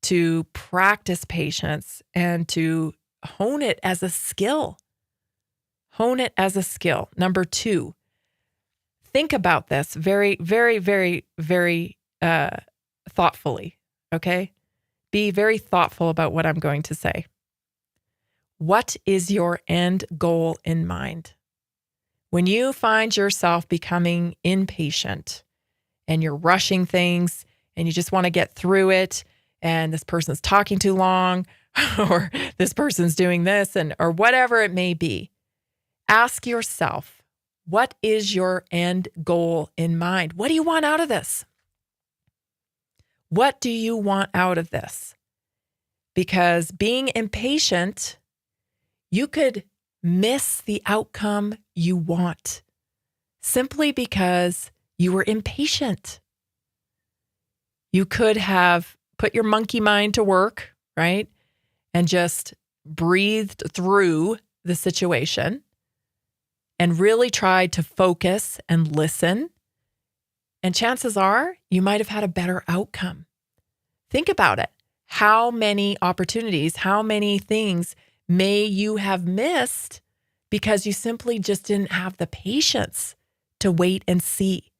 to practice patience and to hone it as a skill. Number 2, think about this very, very, very, very thoughtfully, okay? Be very thoughtful about what I'm going to say. What is your end goal in mind? When you find yourself becoming impatient and you're rushing things and you just want to get through it, and this person's talking too long, or this person's doing this, or whatever it may be, ask yourself, what is your end goal in mind? What do you want out of this? What do you want out of this? Because being impatient, you could miss the outcome you want simply because you were impatient. You could have put your monkey mind to work, right? And just breathed through the situation and really tried to focus and listen. And chances are you might have had a better outcome. Think about it. How many opportunities, how many things may you have missed because you simply just didn't have the patience to wait and see?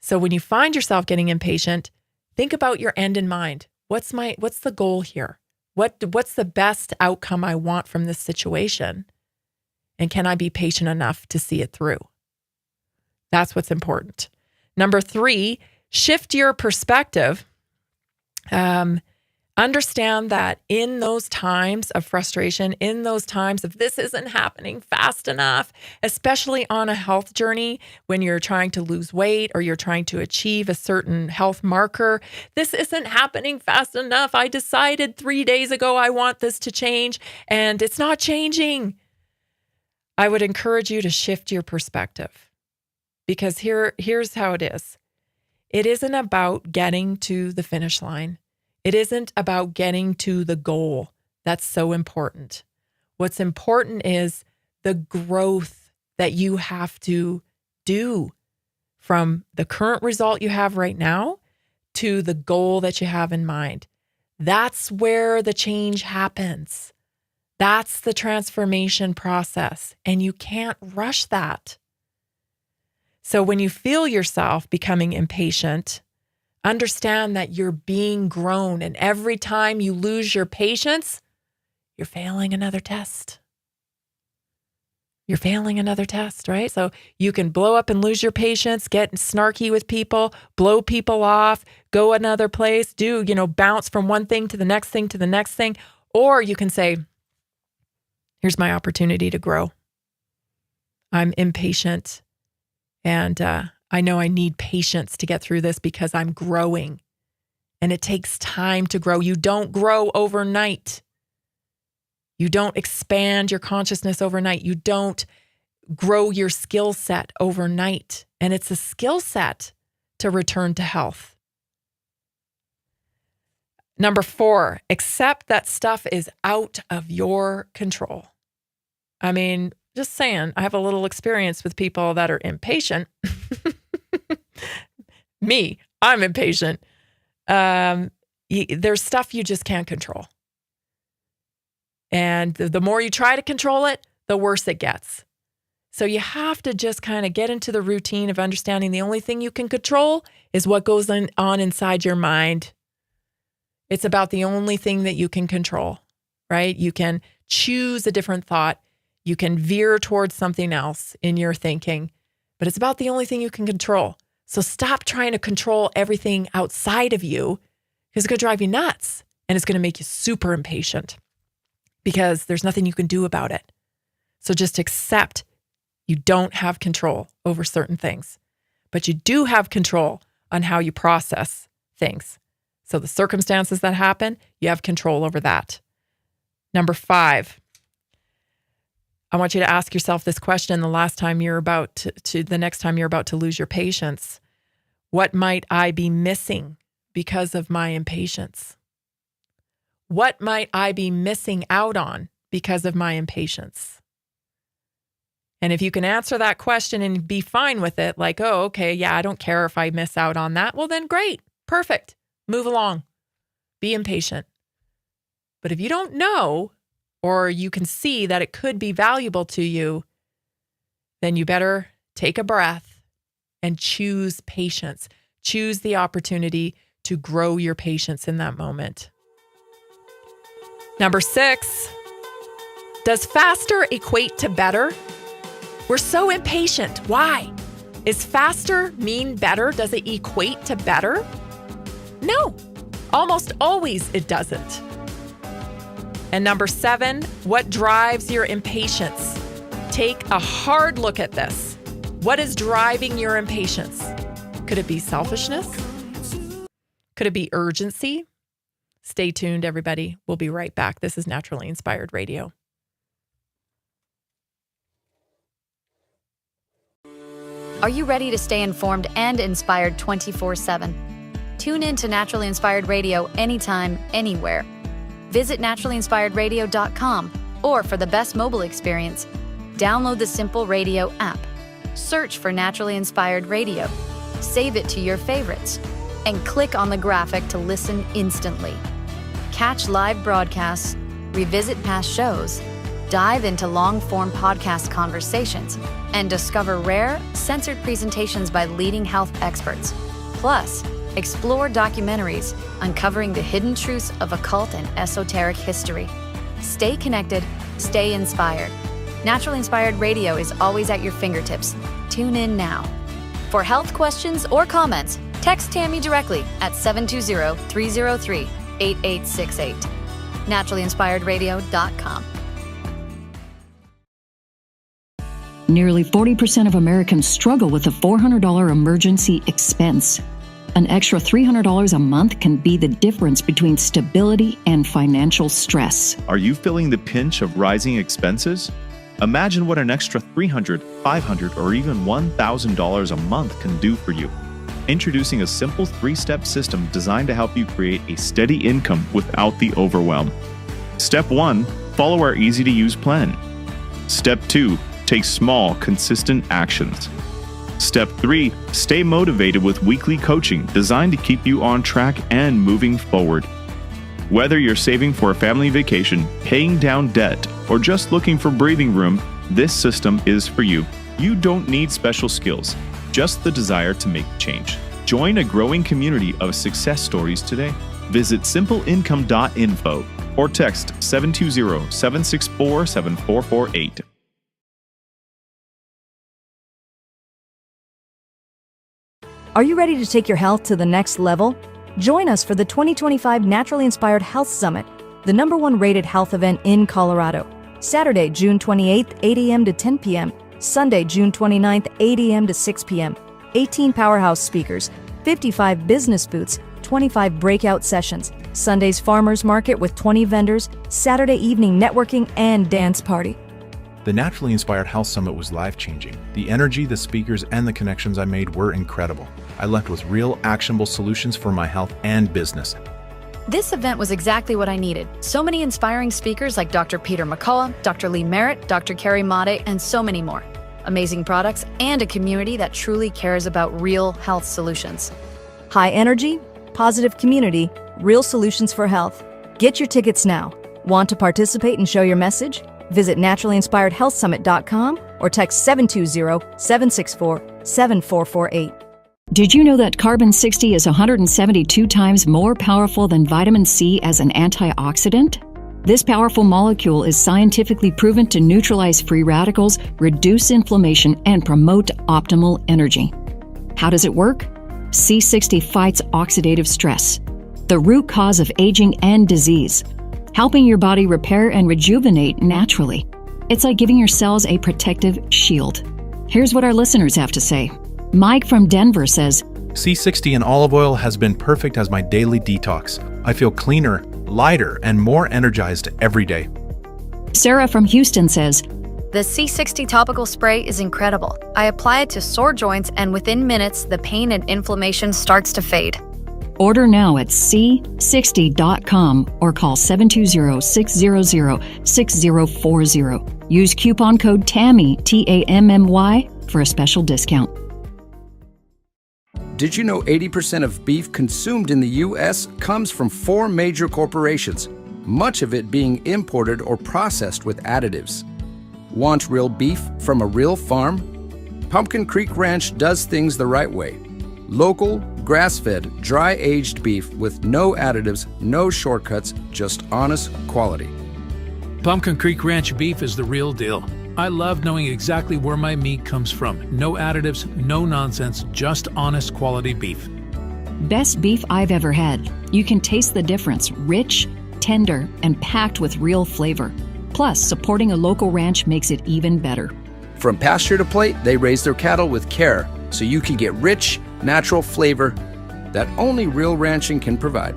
So when you find yourself getting impatient, think about your end in mind. What's the goal here? What's the best outcome I want from this situation? And can I be patient enough to see it through? That's what's important. Number 3, shift your perspective. Understand that in those times of frustration, in those times of this isn't happening fast enough, especially on a health journey when you're trying to lose weight or you're trying to achieve a certain health marker, this isn't happening fast enough. I decided 3 days ago I want this to change and it's not changing. I would encourage you to shift your perspective, because here's how it is. It isn't about getting to the finish line. It isn't about getting to the goal. That's so important. What's important is the growth that you have to do from the current result you have right now to the goal that you have in mind. That's where the change happens. That's the transformation process, and you can't rush that. So when you feel yourself becoming impatient, understand that you're being grown, and every time you lose your patience, you're failing another test. you're failing another test, right? So you can blow up and lose your patience, get snarky with people, blow people off, go another place, bounce from one thing to the next thing to the next thing. Or you can say, here's my opportunity to grow. I'm impatient and I know I need patience to get through this because I'm growing. And it takes time to grow. You don't grow overnight. You don't expand your consciousness overnight. You don't grow your skill set overnight. And it's a skill set to return to health. Number 4, accept that stuff is out of your control. I mean, just saying, I have a little experience with people that are impatient. Me, I'm impatient. There's stuff you just can't control. And the more you try to control it, the worse it gets. So you have to just kind of get into the routine of understanding the only thing you can control is what goes on inside your mind. It's about the only thing that you can control, right? You can choose a different thought. You can veer towards something else in your thinking, but it's about the only thing you can control. So stop trying to control everything outside of you because it's going to drive you nuts and it's going to make you super impatient because there's nothing you can do about it. So just accept you don't have control over certain things, but you do have control on how you process things. So the circumstances that happen, you have control over that. Number 5, I want you to ask yourself this question the next time you're about to lose your patience. What might I be missing because of my impatience? What might I be missing out on because of my impatience? And if you can answer that question and be fine with it, like, oh, okay, yeah, I don't care if I miss out on that, well then great, perfect, move along, be impatient. But if you don't know, or you can see that it could be valuable to you, then you better take a breath and choose patience. Choose the opportunity to grow your patience in that moment. Number 6, does faster equate to better? We're so impatient. Why? Is faster mean better? Does it equate to better? No, almost always it doesn't. And number 7, what drives your impatience? Take a hard look at this. What is driving your impatience? Could it be selfishness? Could it be urgency? Stay tuned, everybody. We'll be right back. This is Naturally Inspired Radio. Are you ready to stay informed and inspired 24/7? Tune in to Naturally Inspired Radio anytime, anywhere. Visit naturallyinspiredradio.com, or for the best mobile experience, download the Simple Radio app. Search for Naturally Inspired Radio, save it to your favorites, and click on the graphic to listen instantly. Catch live broadcasts, revisit past shows, dive into long-form podcast conversations, and discover rare, censored presentations by leading health experts. Plus, explore documentaries uncovering the hidden truths of occult and esoteric history. Stay connected, stay inspired. Naturally Inspired Radio is always at your fingertips. Tune in now. For health questions or comments, text Tammy directly at 720-303-8868. naturallyinspiredradio.com. Nearly 40% of Americans struggle with a $400 emergency expense. An extra $300 a month can be the difference between stability and financial stress. Are you feeling the pinch of rising expenses? Imagine what an extra $300, $500, or even $1,000 a month can do for you. Introducing a simple 3-step system designed to help you create a steady income without the overwhelm. Step 1, follow our easy-to-use plan. Step 2, take small, consistent actions. Step 3, stay motivated with weekly coaching designed to keep you on track and moving forward. Whether you're saving for a family vacation, paying down debt, or just looking for breathing room, this system is for you. You don't need special skills, just the desire to make change. Join a growing community of success stories today. Visit simpleincome.info or text 720-764-7448. Are you ready to take your health to the next level? Join us for the 2025 Naturally Inspired Health Summit, the #1 rated health event in Colorado. Saturday, June 28th, 8 a.m. to 10 p.m. Sunday, June 29th, 8 a.m. to 6 p.m. 18 powerhouse speakers, 55 business booths, 25 breakout sessions, Sunday's farmers market with 20 vendors, Saturday evening networking and dance party. The Naturally Inspired Health Summit was life-changing. The energy, the speakers, and the connections I made were incredible. I left with real, actionable solutions for my health and business. This event was exactly what I needed. So many inspiring speakers like Dr. Peter McCullough, Dr. Lee Merritt, Dr. Carrie Made, and so many more. Amazing products and a community that truly cares about real health solutions. High energy, positive community, real solutions for health. Get your tickets now. Want to participate and show your message? Visit naturallyinspiredhealthsummit.com or text 720-764-7448. Did you know that carbon-60 is 172 times more powerful than vitamin C as an antioxidant? This powerful molecule is scientifically proven to neutralize free radicals, reduce inflammation, and promote optimal energy. How does it work? C60 fights oxidative stress, the root cause of aging and disease, helping your body repair and rejuvenate naturally. It's like giving your cells a protective shield. Here's what our listeners have to say. Mike from Denver says, C60 in olive oil has been perfect as my daily detox. I feel cleaner, lighter, and more energized every day. Sarah from Houston says, The C60 topical spray is incredible. I apply it to sore joints and within minutes, the pain and inflammation starts to fade. order now at c60.com or call 720-600-6040. Use coupon code TAMMY, T-A-M-M-Y, for a special discount. Did you know 80% of beef consumed in the U.S. comes from 4 major corporations, much of it being imported or processed with additives? Want real beef from a real farm? Pumpkin Creek Ranch does things the right way. Local, grass-fed, dry-aged beef with no additives, no shortcuts, just honest quality. Pumpkin Creek Ranch beef is the real deal. I love knowing exactly where my meat comes from. No additives, no nonsense, just honest quality beef. Best beef I've ever had. You can taste the difference. Rich, tender, and packed with real flavor. Plus, supporting a local ranch makes it even better. From pasture to plate, they raise their cattle with care, so you can get rich, natural flavor that only real ranching can provide.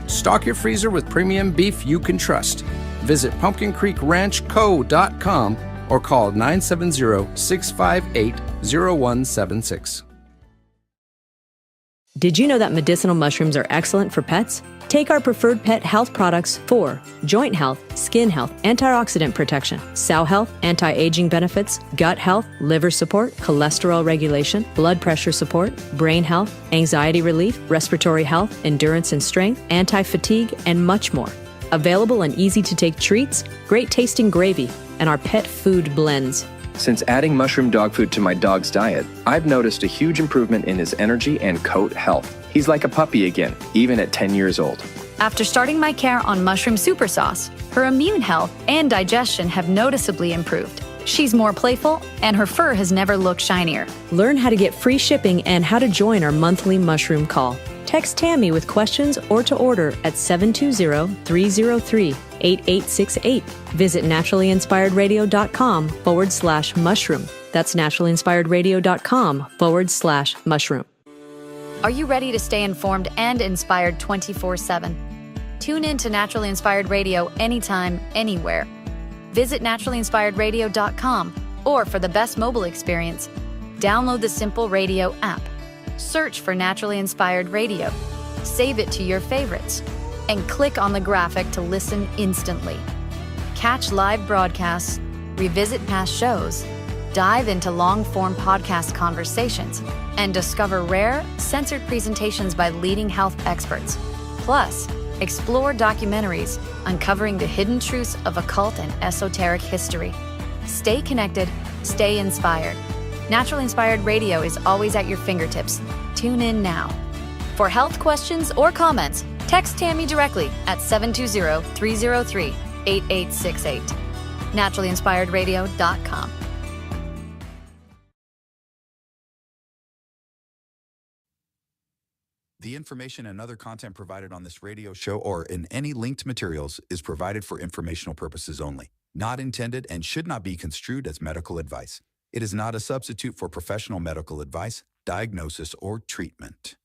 Stock your freezer with premium beef you can trust. Visit pumpkincreekranchco.com or call 970-658-0176. Did you know that medicinal mushrooms are excellent for pets? Take our preferred pet health products for joint health, skin health, antioxidant protection, cell health, anti-aging benefits, gut health, liver support, cholesterol regulation, blood pressure support, brain health, anxiety relief, respiratory health, endurance and strength, anti-fatigue, and much more. Available in easy-to-take treats, great-tasting gravy, and our pet food blends. Since adding mushroom dog food to my dog's diet, I've noticed a huge improvement in his energy and coat health. He's like a puppy again, even at 10 years old. After starting my care on mushroom super sauce, her immune health and digestion have noticeably improved. She's more playful, and her fur has never looked shinier. Learn how to get free shipping and how to join our monthly mushroom call. Text Tammy with questions or to order at 720-303-8868. Visit naturallyinspiredradio.com/mushroom. That's naturallyinspiredradio.com/mushroom. Are you ready to stay informed and inspired 24/7? Tune in to Naturally Inspired Radio anytime, anywhere. Visit naturallyinspiredradio.com or for the best mobile experience, download the Simple Radio app. Search for Naturally Inspired Radio, save it to your favorites, and click on the graphic to listen instantly. Catch live broadcasts, revisit past shows, dive into long-form podcast conversations, and discover rare, censored presentations by leading health experts. Plus, explore documentaries uncovering the hidden truths of occult and esoteric history. Stay connected, stay inspired. Naturally Inspired Radio is always at your fingertips. Tune in now. For health questions or comments, text Tammy directly at 720-303-8868. naturallyinspiredradio.com. The information and other content provided on this radio show or in any linked materials is provided for informational purposes only, not intended and should not be construed as medical advice. It is not a substitute for professional medical advice, diagnosis, or treatment.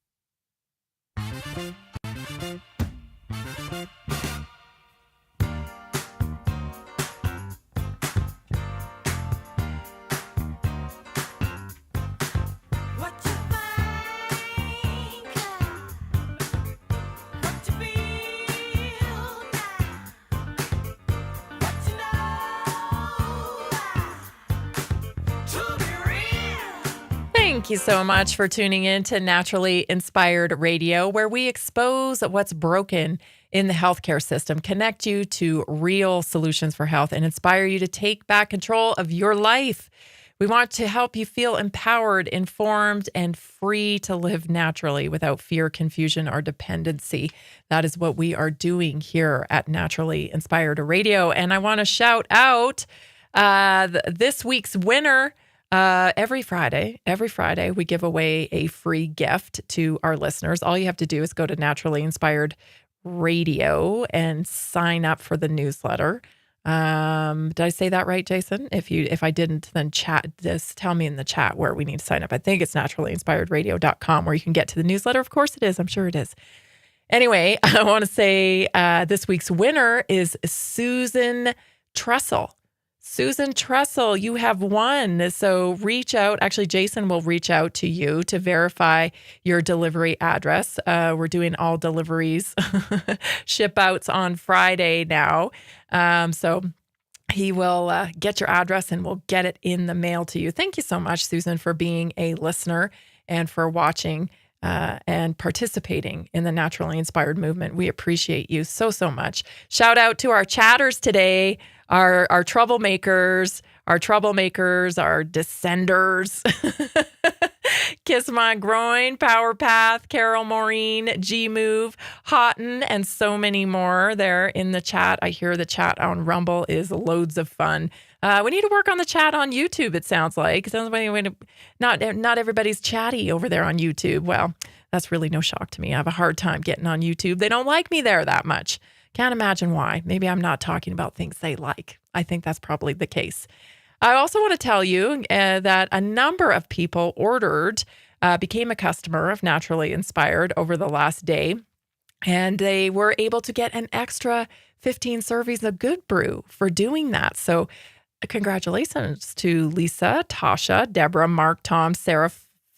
Thank you so much for tuning in to Naturally Inspired Radio, where we expose what's broken in the healthcare system, connect you to real solutions for health, and inspire you to take back control of your life. We want to help you feel empowered, informed, and free to live naturally without fear, confusion, or dependency. That is what we are doing here at Naturally Inspired Radio. And I want to shout out this week's winner. Every Friday, we give away a free gift to our listeners. All you have to do is go to Naturally Inspired Radio and sign up for the newsletter. Did I say that right, Jason? If I didn't, then just tell me in the chat where we need to sign up. I think it's naturallyinspiredradio.com where you can get to the newsletter. Of course it is. I'm sure it is. Anyway, I want to say this week's winner is Susan Tressel. Susan Tressel, you have won. So reach out. Actually, Jason will reach out to you to verify your delivery address. We're doing all deliveries, ship outs on Friday now. So he will get your address and we'll get it in the mail to you. Thank you so much, Susan, for being a listener and for watching and participating in the Naturally Inspired movement. We appreciate you so, so much. Shout out to our chatters today. Our troublemakers, our descenders, Kiss My Groin, Power Path, Carol Maureen, G-Move, Houghton, and so many more there in the chat. I hear the chat on Rumble is loads of fun. We need to work on the chat on YouTube, it sounds like. Not everybody's chatty over there on YouTube. Well, that's really no shock to me. I have a hard time getting on YouTube. They don't like me there that much. Can't imagine why. Maybe I'm not talking about things they like. I think that's probably the case. I also want to tell you that a number of people became a customer of Naturally Inspired over the last day, and they were able to get an extra 15 servings of Good Brew for doing that. So congratulations to Lisa, Tasha, Deborah, Mark, Tom, Sarah,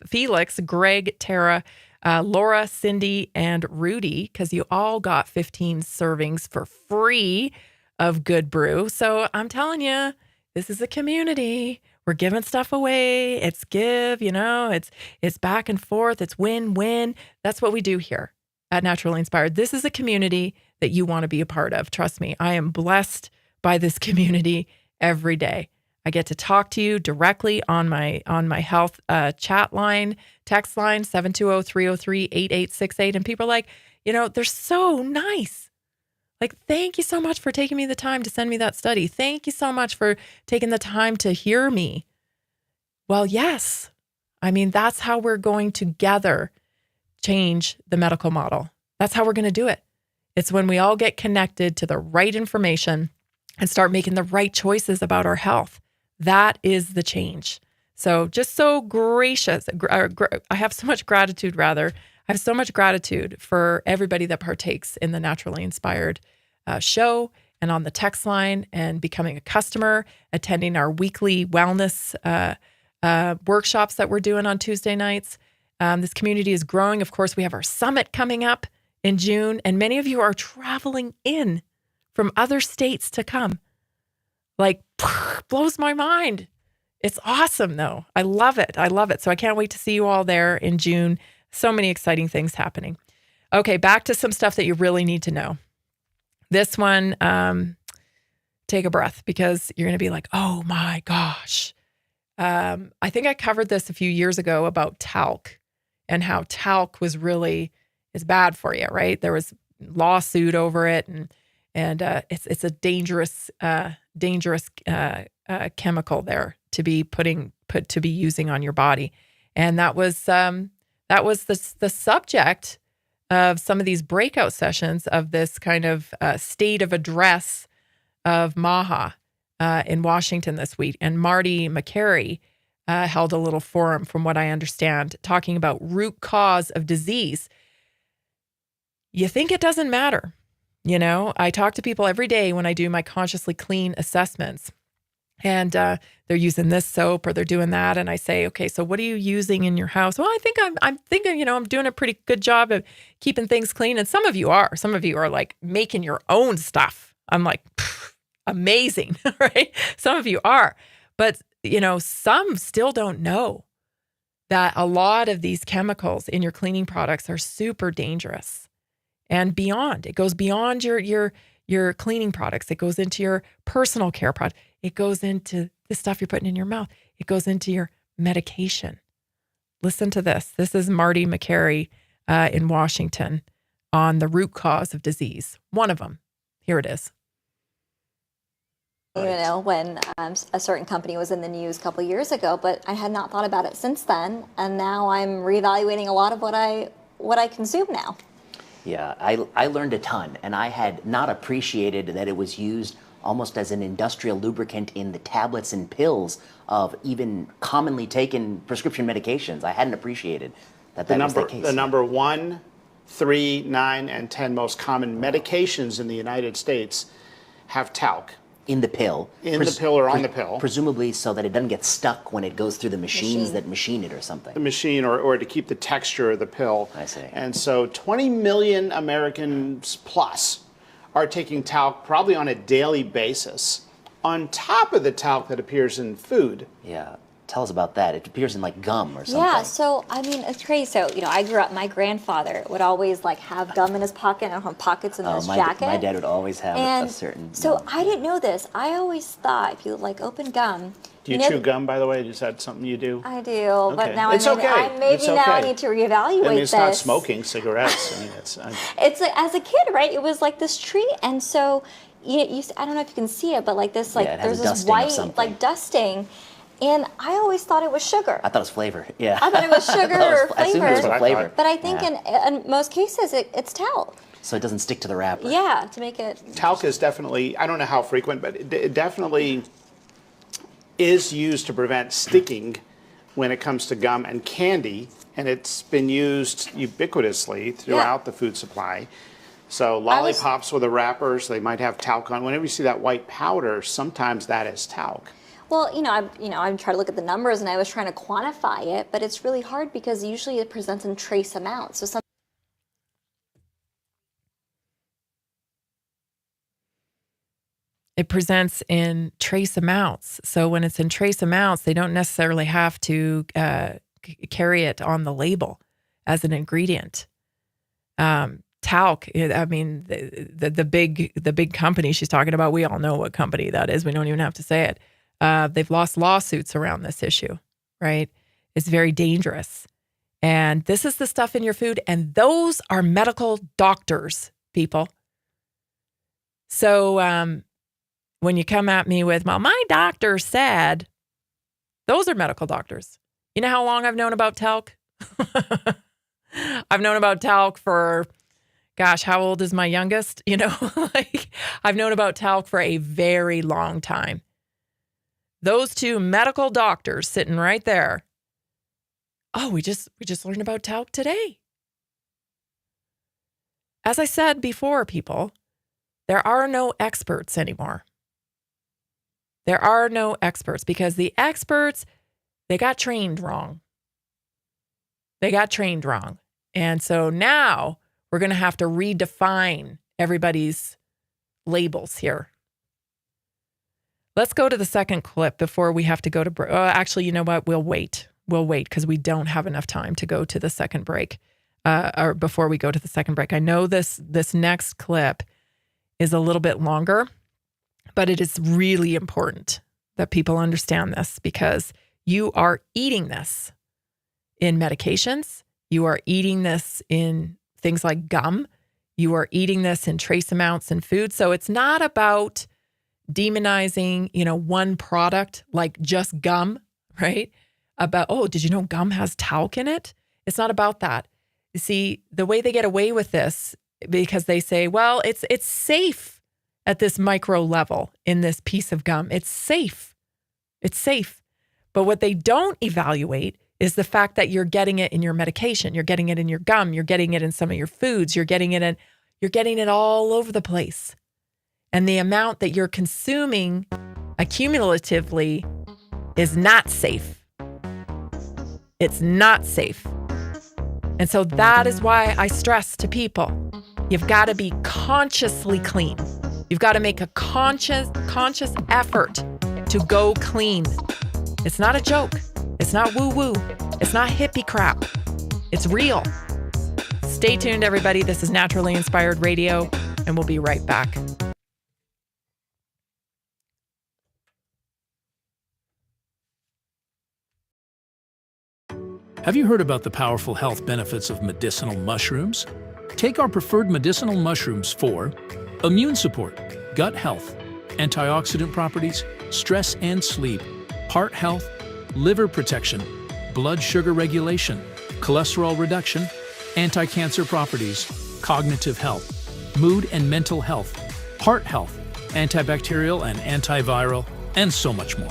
Felix, Greg, Tara, Laura, Cindy, and Rudy, because you all got 15 servings for free of Good Brew. So I'm telling you, this is a community. We're giving stuff away. It's give, it's back and forth. It's win-win. That's what we do here at Naturally Inspired. This is a community that you want to be a part of. Trust me, I am blessed by this community every day. I get to talk to you directly on my health chat line, text line, 720-303-8868. And people are like, they're so nice. Like, thank you so much for taking me the time to send me that study. Thank you so much for taking the time to hear me. Well, yes. I mean, that's how we're going together change the medical model. That's how we're going to do it. It's when we all get connected to the right information and start making the right choices about our health. That is the change. So just so gracious. I have so much gratitude, I have so much gratitude for everybody that partakes in the Naturally Inspired show and on the text line and becoming a customer, attending our weekly wellness workshops that we're doing on Tuesday nights. This community is growing. Of course, we have our summit coming up in June, and many of you are traveling in from other states to come. Like, blows my mind. It's awesome, though. I love it. So I can't wait to see you all there in June. So many exciting things happening. Okay, back to some stuff that you really need to know. This one, take a breath, because you're going to be like, oh my gosh. I think I covered this a few years ago about talc and how talc is bad for you, right? There was lawsuit over it, and it's a dangerous chemical there to be using on your body. And that was the subject of some of these breakout sessions of this kind of state of address of MAHA in Washington this week. And Marty McCary held a little forum, from what I understand, talking about root cause of disease. You think it doesn't matter. You know, I talk to people every day when I do my consciously clean assessments, and they're using this soap or they're doing that. And I say, okay, so what are you using in your house? Well, I think I'm thinking, I'm doing a pretty good job of keeping things clean. And some of you are like making your own stuff. I'm like, amazing, right? Some of you are, but some still don't know that a lot of these chemicals in your cleaning products are super dangerous and beyond. It goes beyond your cleaning products. It goes into your personal care product. It goes into the stuff you're putting in your mouth. It goes into your medication. Listen to this. This is Marty McCary in Washington on the root cause of disease. One of them. Here it is. When a certain company was in the news a couple of years ago, but I had not thought about it since then, and now I'm reevaluating a lot of what I consume now. Yeah, I learned a ton, and I had not appreciated that it was used almost as an industrial lubricant in the tablets and pills of even commonly taken prescription medications. I hadn't appreciated that was the case. The number 1, 3, 9, and 10 most common medications in the United States have talc. In the pill. In the pill or on the pill. Presumably so that it doesn't get stuck when it goes through the machines that machine it or something. The machine or to keep the texture of the pill. I see. And so 20 million Americans plus are taking talc probably on a daily basis on top of the talc that appears in food. Yeah. Tell us about that. It appears in like gum or something. Yeah, so it's crazy. So I grew up. My grandfather would always have gum in his pocket and have pockets in his jacket. My dad would always have a certain. So I didn't know this. I always thought if you open gum. Do you chew gum, by the way? Is that something you do? I do, but now I need to reevaluate it's this. not smoking cigarettes. It's as a kid, right? It was like this tree, and so I don't know if you can see it, but there's this white dusting. And I always thought it was sugar. I thought it was flavor. Yeah. I thought it was sugar or flavor. I assumed it was flavor. But I think in most cases it's talc. So it doesn't stick to the wrapper. Yeah, to make it. Talc is definitely, I don't know how frequent, but it definitely is used to prevent sticking when it comes to gum and candy. And it's been used ubiquitously throughout the food supply. So lollipops with the wrappers, they might have talc on. Whenever you see that white powder, sometimes that is talc. Well, I'm trying to look at the numbers, and I was trying to quantify it, but it's really hard because usually it presents in trace amounts. So it presents in trace amounts. So when it's in trace amounts, they don't necessarily have to carry it on the label as an ingredient. Talc, I mean, the big company she's talking about, we all know what company that is. We don't even have to say it. They've lost lawsuits around this issue, right? It's very dangerous. And this is the stuff in your food. And those are medical doctors, people. So when you come at me with, well, my doctor said, those are medical doctors. You know how long I've known about talc? I've known about talc for, gosh, how old is my youngest? I've known about talc for a very long time. Those two medical doctors sitting right there. Oh, we just learned about talc today. As I said before, people, there are no experts anymore. There are no experts because the experts, they got trained wrong. And so now we're going to have to redefine everybody's labels here. Let's go to the second clip before we have to go to break. Actually, you know what? We'll wait because we don't have enough time to go to the second break or before we go to the second break. I know this next clip is a little bit longer, but it is really important that people understand this because you are eating this in medications. You are eating this in things like gum. You are eating this in trace amounts in food. So it's not about demonizing, one product like just gum, right? About, oh, did you know gum has talc in it? It's not about that. You see, the way they get away with this, because they say, well, it's safe at this micro level in this piece of gum. It's safe. It's safe. But what they don't evaluate is the fact that you're getting it in your medication. You're getting it in your gum. You're getting it in some of your foods. You're getting it all over the place. And the amount that you're consuming accumulatively is not safe. It's not safe. And so that is why I stress to people, you've got to be consciously clean. You've got to make a conscious effort to go clean. It's not a joke. It's not woo-woo. It's not hippie crap. It's real. Stay tuned, everybody. This is Naturally Inspired Radio, and we'll be right back. Have you heard about the powerful health benefits of medicinal mushrooms? Take our preferred medicinal mushrooms for immune support, gut health, antioxidant properties, stress and sleep, heart health, liver protection, blood sugar regulation, cholesterol reduction, anti-cancer properties, cognitive health, mood and mental health, heart health, antibacterial and antiviral, and so much more.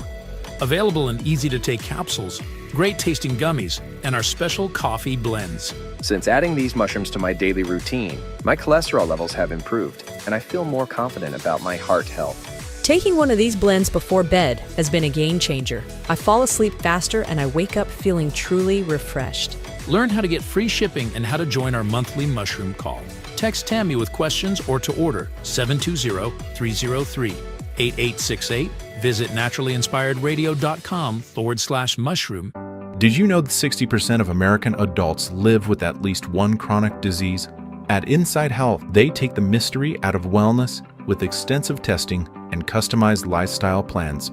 Available in easy-to-take capsules, great-tasting gummies, and our special coffee blends. Since adding these mushrooms to my daily routine, my cholesterol levels have improved, and I feel more confident about my heart health. Taking one of these blends before bed has been a game changer. I fall asleep faster and I wake up feeling truly refreshed. Learn how to get free shipping and how to join our monthly mushroom call. Text Tammy with questions or to order 720-303-8868. Visit naturallyinspiredradio.com/mushroom. Did you know that 60% of American adults live with at least one chronic disease? At Inside Health, they take the mystery out of wellness with extensive testing and customized lifestyle plans,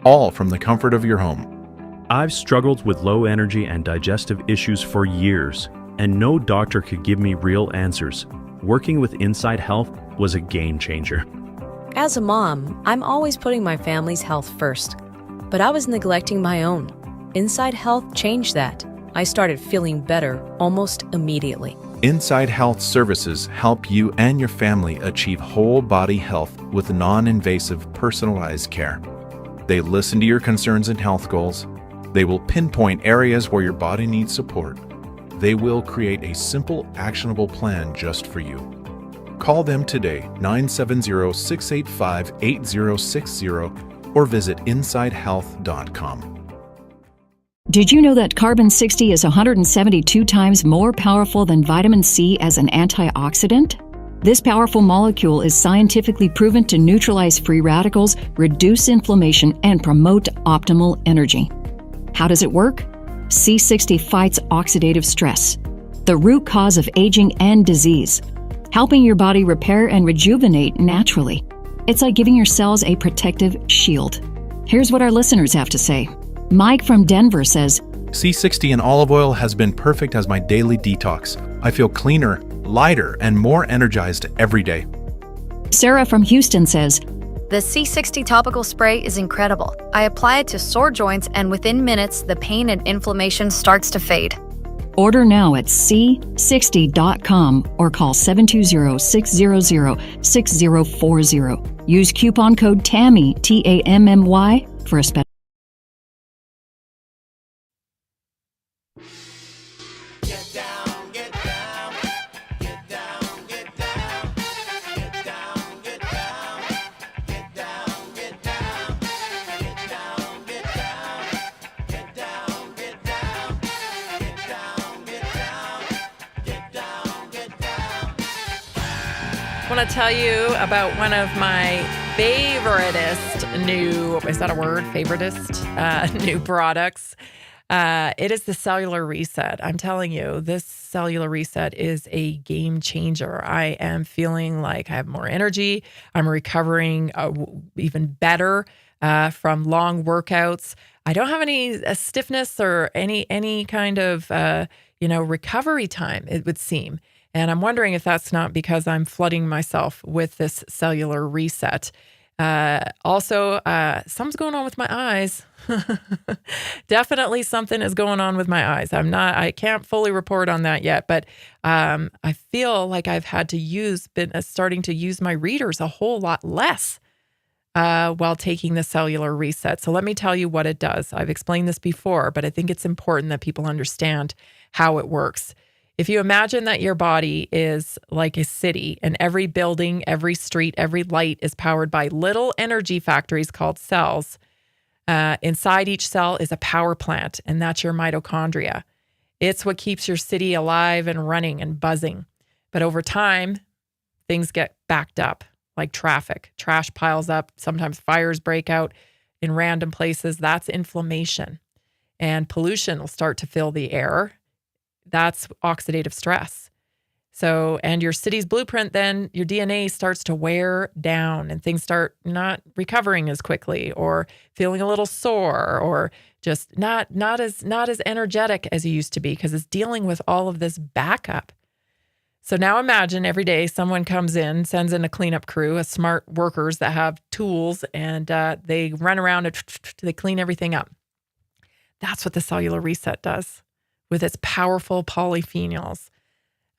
all from the comfort of your home. I've struggled with low energy and digestive issues for years, and no doctor could give me real answers. Working with Inside Health was a game changer. As a mom, I'm always putting my family's health first, but I was neglecting my own. Inside Health changed that. I started feeling better almost immediately. Inside Health services help you and your family achieve whole body health with non-invasive personalized care. They listen to your concerns and health goals. They will pinpoint areas where your body needs support. They will create a simple, actionable plan just for you. Call them today, 970-685-8060, or visit InsideHealth.com. Did you know that carbon 60 is 172 times more powerful than vitamin C as an antioxidant? This powerful molecule is scientifically proven to neutralize free radicals, reduce inflammation, and promote optimal energy. How does it work? C60 fights oxidative stress, the root cause of aging and disease, helping your body repair and rejuvenate naturally. It's like giving your cells a protective shield. Here's what our listeners have to say. Mike from Denver says, C60 and olive oil has been perfect as my daily detox. I feel cleaner, lighter, and more energized every day. Sarah from Houston says, The C60 topical spray is incredible. I apply it to sore joints, and within minutes, the pain and inflammation starts to fade. Order now at c60.com or call 720-600-6040. Use coupon code TAMMY, T-A-M-M-Y, for a special. I want to tell you about one of my favoritist new, is that a word? Favoritist new products. It is the Cellular Reset. I'm telling you, this Cellular Reset is a game changer. I am feeling like I have more energy. I'm recovering even better from long workouts. I don't have any stiffness or any kind of recovery time, it would seem. And I'm wondering if that's not because I'm flooding myself with this Cellular Reset. Also, something's going on with my eyes. Definitely something is going on with my eyes. I can't fully report on that yet, but I feel like I've had to been starting to use my readers a whole lot less while taking the cellular reset. So let me tell you what it does. I've explained this before, but I think it's important that people understand how it works. If you imagine that your body is like a city and every building, every street, every light is powered by little energy factories called cells, inside each cell is a power plant, and that's your mitochondria. It's what keeps your city alive and running and buzzing. But over time, things get backed up like traffic. Trash piles up. Sometimes fires break out in random places. That's inflammation. And pollution will start to fill the air. That's oxidative stress. So, and your city's blueprint, then your DNA starts to wear down and things start not recovering as quickly or feeling a little sore or just not as energetic as you used to be because it's dealing with all of this backup. So now imagine every day someone comes in, sends in a cleanup crew, a smart workers that have tools and they run around and they clean everything up. That's what the cellular reset does with its powerful polyphenols.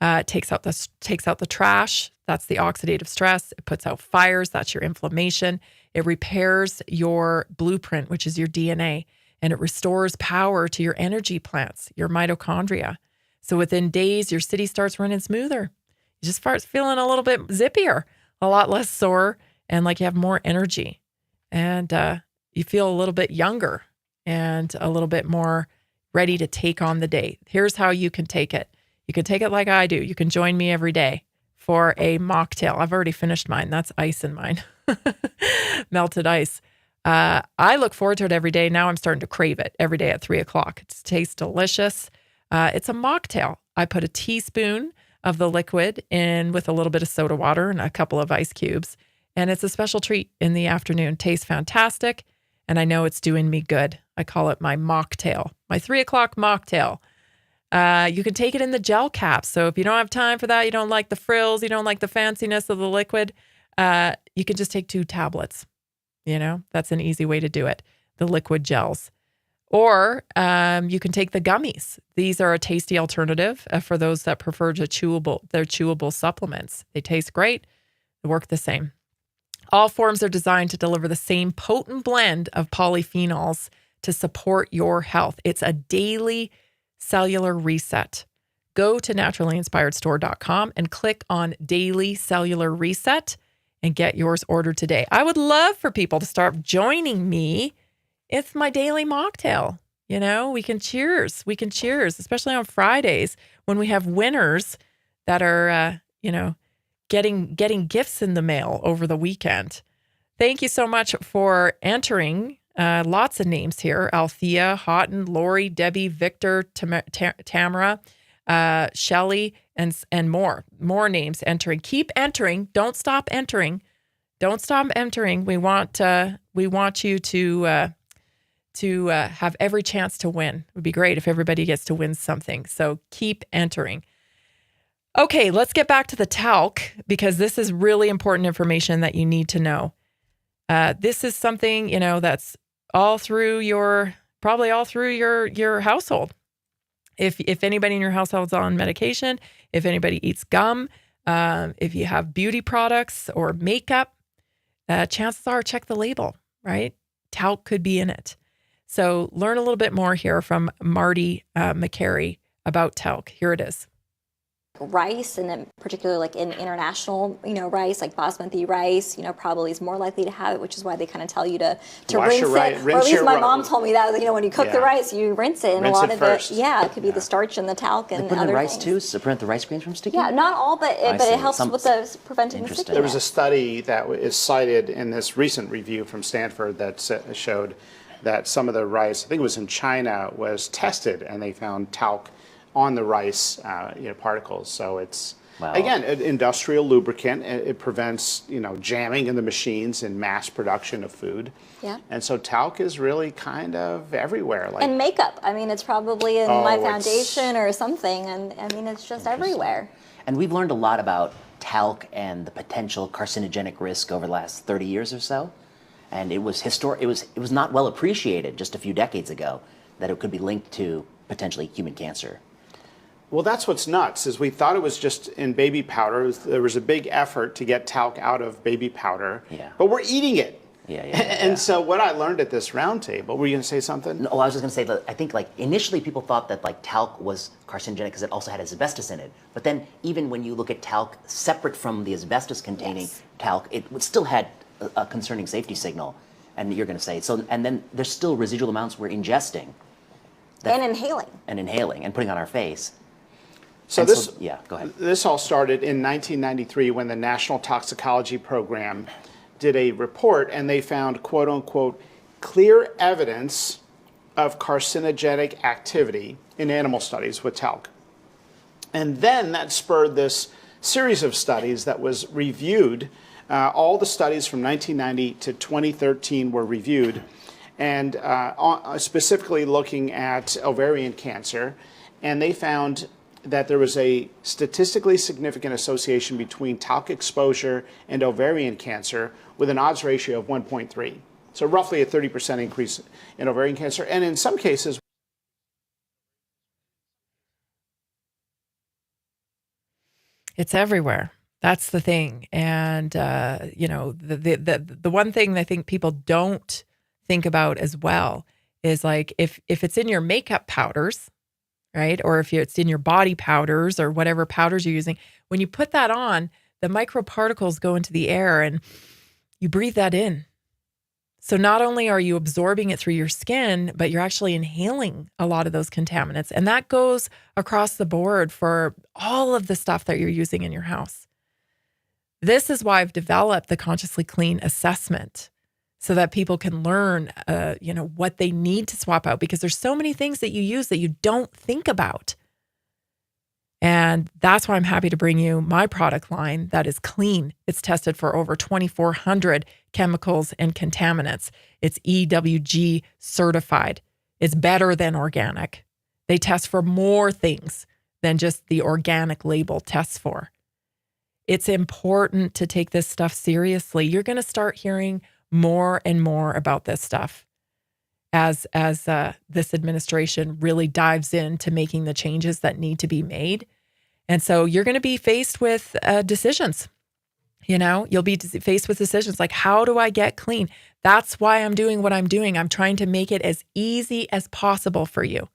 It takes out the trash. That's the oxidative stress. It puts out fires. That's your inflammation. It repairs your blueprint, which is your DNA, and it restores power to your energy plants, your mitochondria. So within days, your city starts running smoother. You just start feeling a little bit zippier, a lot less sore, and like you have more energy. And you feel a little bit younger and a little bit more ready to take on the day. Here's how you can take it. You can take it like I do. You can join me every day for a mocktail. I've already finished mine. That's ice in mine. Melted ice. I look forward to it every day. Now I'm starting to crave it every day at 3:00. It tastes delicious. It's a mocktail. I put a teaspoon of the liquid in with a little bit of soda water and a couple of ice cubes. And it's a special treat in the afternoon. Tastes fantastic. And I know it's doing me good. I call it my mocktail, my 3:00 mocktail. You can take it in the gel caps. So if you don't have time for that, you don't like the frills, you don't like the fanciness of the liquid, you can just take 2 tablets. That's an easy way to do it. The liquid gels. Or you can take the gummies. These are a tasty alternative for those that prefer they're chewable supplements. They taste great. They work the same. All forms are designed to deliver the same potent blend of polyphenols to support your health. It's a daily cellular reset. Go to naturallyinspiredstore.com and click on Daily Cellular Reset and get yours ordered today. I would love for people to start joining me. It's my daily mocktail. We can cheers. We can cheers, especially on Fridays when we have winners that are, getting gifts in the mail over the weekend. Thank you so much for entering. Lots of names here. Althea, Houghton, Lori, Debbie, Victor, Tamara, Shelley, and more. More names entering. Keep entering. Don't stop entering. Don't stop entering. We want you to have every chance to win. It would be great if everybody gets to win something. So keep entering. Okay, let's get back to the talc because this is really important information that you need to know. This is something, that's probably all through your household. If anybody in your household is on medication, if anybody eats gum, if you have beauty products or makeup, chances are check the label, right? Talc could be in it. So learn a little bit more here from Marty McCary about talc. Here it is. Rice, and in particular like in international, rice, like basmati rice, probably is more likely to have it, which is why they kind of tell you to rinse it. Or at least my mom told me that, when you cook the rice, you rinse it. And a lot of it, it could be the starch and the talc and other things. The rice too, to prevent the rice grains from sticking? Yeah, not all, but it helps with the preventing the sticking. There was a study that is cited in this recent review from Stanford that showed that some of the rice, I think it was in China, was tested and they found talc on the rice particles. So it's, again, an industrial lubricant. It prevents, jamming in the machines and mass production of food. Yeah. And so talc is really kind of everywhere. And makeup. It's probably in my foundation or something. And it's just everywhere. And we've learned a lot about talc and the potential carcinogenic risk over the last 30 years or so. And it was it was not well appreciated just a few decades ago that it could be linked to potentially human cancer. Well, that's what's nuts, is we thought it was just in baby powder. There was a big effort to get talc out of baby powder, but we're eating it. And so what I learned at this roundtable, were you going to say something? No, I was just going to say that I think like initially people thought that like talc was carcinogenic because it also had asbestos in it. But then even when you look at talc separate from the asbestos containing talc, it still had a concerning safety signal. And you're going to say, so, and then there's still residual amounts we're ingesting. And inhaling. And inhaling and putting on our face. So yeah, go ahead. This all started in 1993 when the National Toxicology Program did a report, and they found, quote unquote, clear evidence of carcinogenic activity in animal studies with talc. And then that spurred this series of studies that was reviewed. All the studies from 1990 to 2013 were reviewed, and specifically looking at ovarian cancer, and they found that there was a statistically significant association between talc exposure and ovarian cancer with an odds ratio of 1.3. So roughly a 30% increase in ovarian cancer. And in some cases, it's everywhere. That's the thing. And, you know, the one thing I think people don't think about as well is like if it's in your makeup powders, right? Or if it's in your body powders or whatever powders you're using, when you put that on, the microparticles go into the air and you breathe that in. So not only are you absorbing it through your skin, but you're actually inhaling a lot of those contaminants. And that goes across the board for all of the stuff that you're using in your house. This is why I've developed the Consciously Clean assessment, so that people can learn, you know, what they need to swap out, because there's so many things that you use that you don't think about. And that's why I'm happy to bring you my product line that is clean. It's tested for over 2,400 chemicals and contaminants. It's EWG certified. It's better than organic. They test for more things than just the organic label tests for. It's important to take this stuff seriously. You're going to start hearing more and more about this stuff as this administration really dives into making the changes that need to be made. And so you're going to be faced with decisions. You know, you'll be faced with decisions like, how do I get clean? That's why I'm doing what I'm doing. I'm trying to make it as easy as possible for you.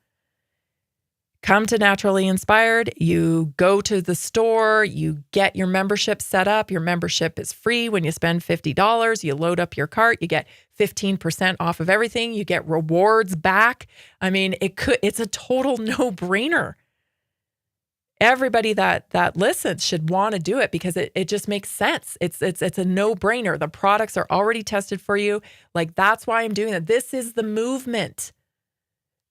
Come to Naturally Inspired. You go to the store, you get your membership set up. Your membership is free when you spend $50. You load up your cart, you get 15% off of everything. You get rewards back. I mean, it's a total no-brainer. Everybody that listens should want to do it because it just makes sense. It's a no-brainer. The products are already tested for you. Like, that's why I'm doing it. This is the movement.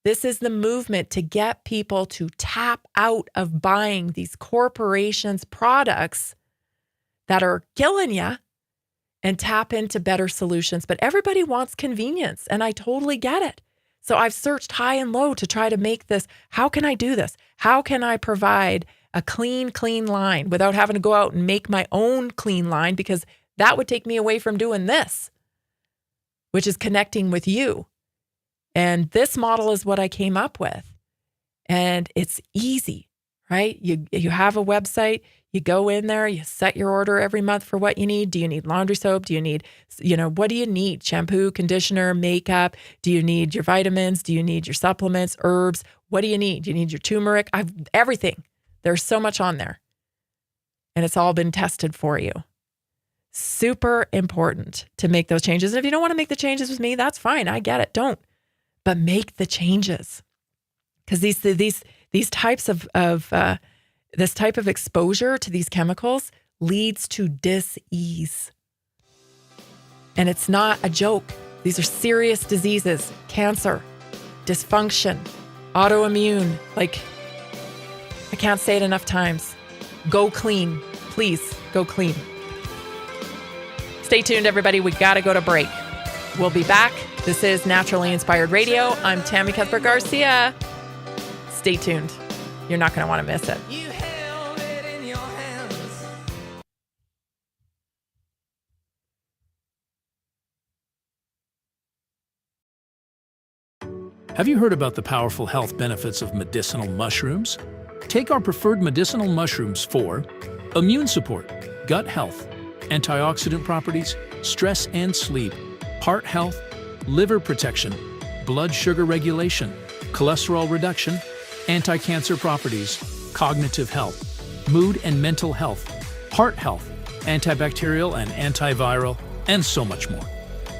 This is the movement to get people to tap out of buying these corporations' products that are killing you and tap into better solutions. But everybody wants convenience, and I totally get it. So I've searched high and low to try to make this. How can I do this? How can I provide a clean line without having to go out and make my own clean line? Because that would take me away from doing this, which is connecting with you. And this model is what I came up with. And it's easy, right? You have a website, you go in there, you set your order every month for what you need. Do you need laundry soap? Do you need, what do you need? Shampoo, conditioner, makeup? Do you need your vitamins? Do you need your supplements, herbs? What do you need? Do you need your turmeric? Everything. There's so much on there. And it's all been tested for you. Super important to make those changes. And if you don't want to make the changes with me, that's fine. I get it. Don't. But make the changes, because these types of this type of exposure to these chemicals leads to dis-ease, and it's not a joke. These are serious diseases: cancer, dysfunction, autoimmune. Like, I can't say it enough times. Go clean, please. Go clean. Stay tuned, everybody. We got to go to break. We'll be back. This is Naturally Inspired Radio. I'm Tammy Cuthbert-Garcia. Stay tuned. You're not going to want to miss it. Have you heard about the powerful health benefits of medicinal mushrooms? Take our preferred medicinal mushrooms for immune support, gut health, antioxidant properties, stress and sleep, heart health, liver protection, blood sugar regulation, cholesterol reduction, anti-cancer properties, cognitive health, mood and mental health, heart health, antibacterial and antiviral, and so much more.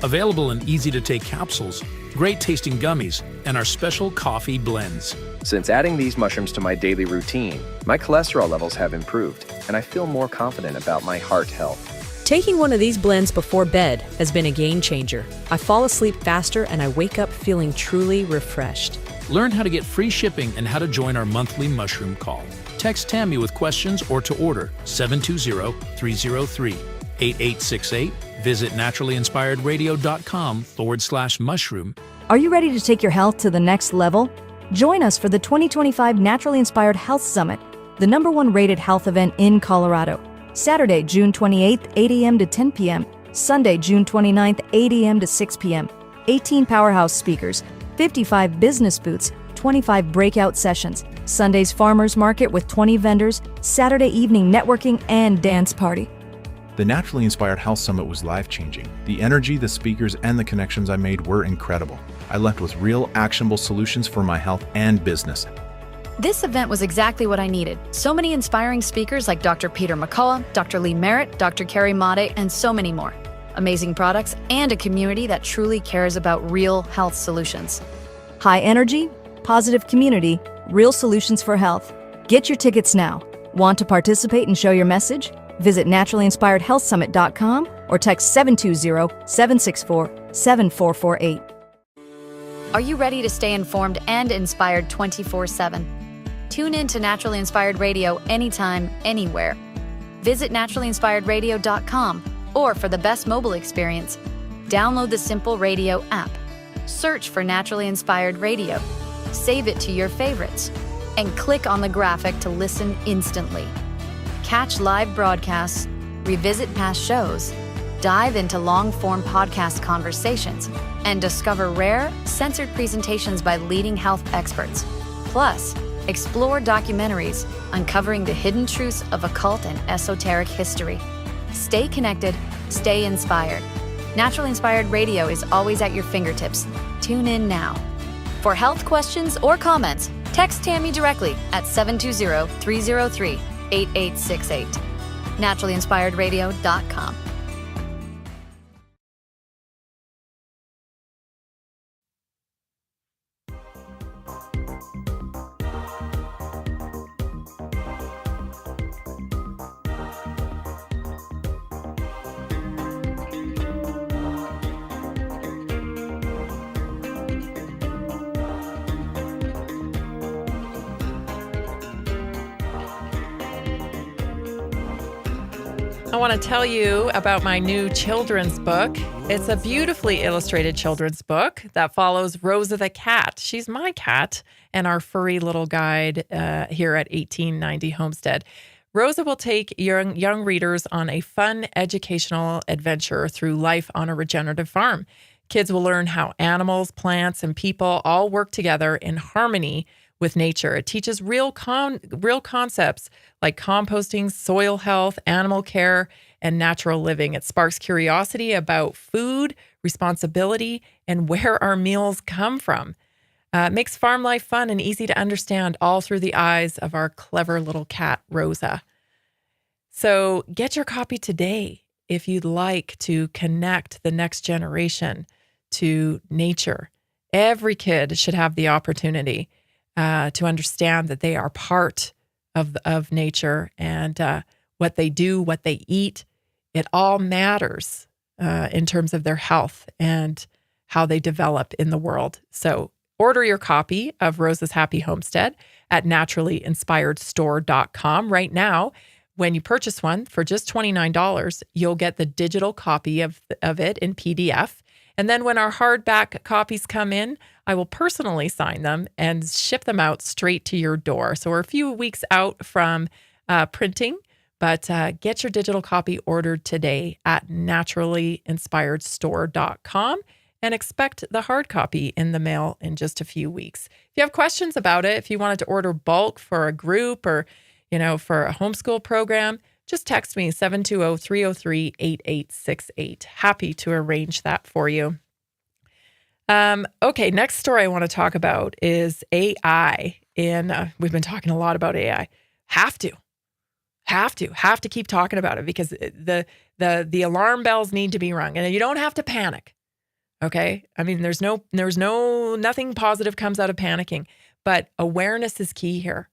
Available in easy-to-take capsules, great-tasting gummies, and our special coffee blends. Since adding these mushrooms to my daily routine, my cholesterol levels have improved, and I feel more confident about my heart health. Taking one of these blends before bed has been a game changer. I fall asleep faster and I wake up feeling truly refreshed. Learn how to get free shipping and how to join our monthly mushroom call. Text Tammy with questions or to order 720-303-8868. Visit naturallyinspiredradio.com/mushroom. Are you ready to take your health to the next level? Join us for the 2025 Naturally Inspired Health Summit, the #1 rated health event in Colorado. Saturday, June 28th, 8 a.m. to 10 p.m. Sunday, June 29th, 8 a.m. to 6 p.m. 18 powerhouse speakers, 55 business booths, 25 breakout sessions, Sunday's farmers market with 20 vendors, Saturday evening networking and dance party. The Naturally Inspired Health Summit was life-changing. The energy, the speakers, and the connections I made were incredible. I left with real, actionable solutions for my health and business. This event was exactly what I needed. So many inspiring speakers like Dr. Peter McCullough, Dr. Lee Merritt, Dr. Carrie Made, and so many more. Amazing products and a community that truly cares about real health solutions. High energy, positive community, real solutions for health. Get your tickets now. Want to participate and show your message? Visit naturallyinspiredhealthsummit.com or text 720-764-7448. Are you ready to stay informed and inspired 24/7? Tune in to Naturally Inspired Radio anytime, anywhere. Visit naturallyinspiredradio.com or for the best mobile experience, download the Simple Radio app. Search for Naturally Inspired Radio. Save it to your favorites and click on the graphic to listen instantly. Catch live broadcasts, revisit past shows, dive into long-form podcast conversations, and discover rare, censored presentations by leading health experts. Plus, explore documentaries uncovering the hidden truths of occult and esoteric history. Stay connected, stay inspired. Naturally Inspired Radio is always at your fingertips. Tune in now. For health questions or comments, text Tammy directly at 720-303-8868. naturallyinspiredradio.com. I want to tell you about my new children's book. It's a beautifully illustrated children's book that follows Rosa the cat. She's my cat and our furry little guide here at 1890 Homestead. Rosa will take young readers on a fun educational adventure through life on a regenerative farm. Kids will learn how animals, plants, and people all work together in harmony with nature. It teaches real concepts like composting, soil health, animal care, and natural living. It sparks curiosity about food, responsibility, and where our meals come from. It makes farm life fun and easy to understand, all through the eyes of our clever little cat, Rosa. So get your copy today if you'd like to connect the next generation to nature. Every kid should have the opportunity to understand that they are part of nature, and what they do, what they eat, it all matters in terms of their health and how they develop in the world. So order your copy of Rosa's Happy Homestead at naturallyinspiredstore.com right now. When you purchase one for just $29, you'll get the digital copy of it in PDF. And then when our hardback copies come in, I will personally sign them and ship them out straight to your door. So we're a few weeks out from printing, but get your digital copy ordered today at naturallyinspiredstore.com and expect the hard copy in the mail in just a few weeks. If you have questions about it, if you wanted to order bulk for a group or, for a homeschool program, just text me 720-303-8868. Happy to arrange that for you. Okay, next story I want to talk about is AI. And we've been talking a lot about AI. Have to keep talking about it because the alarm bells need to be rung, and you don't have to panic. Okay. I mean, nothing positive comes out of panicking, but awareness is key here.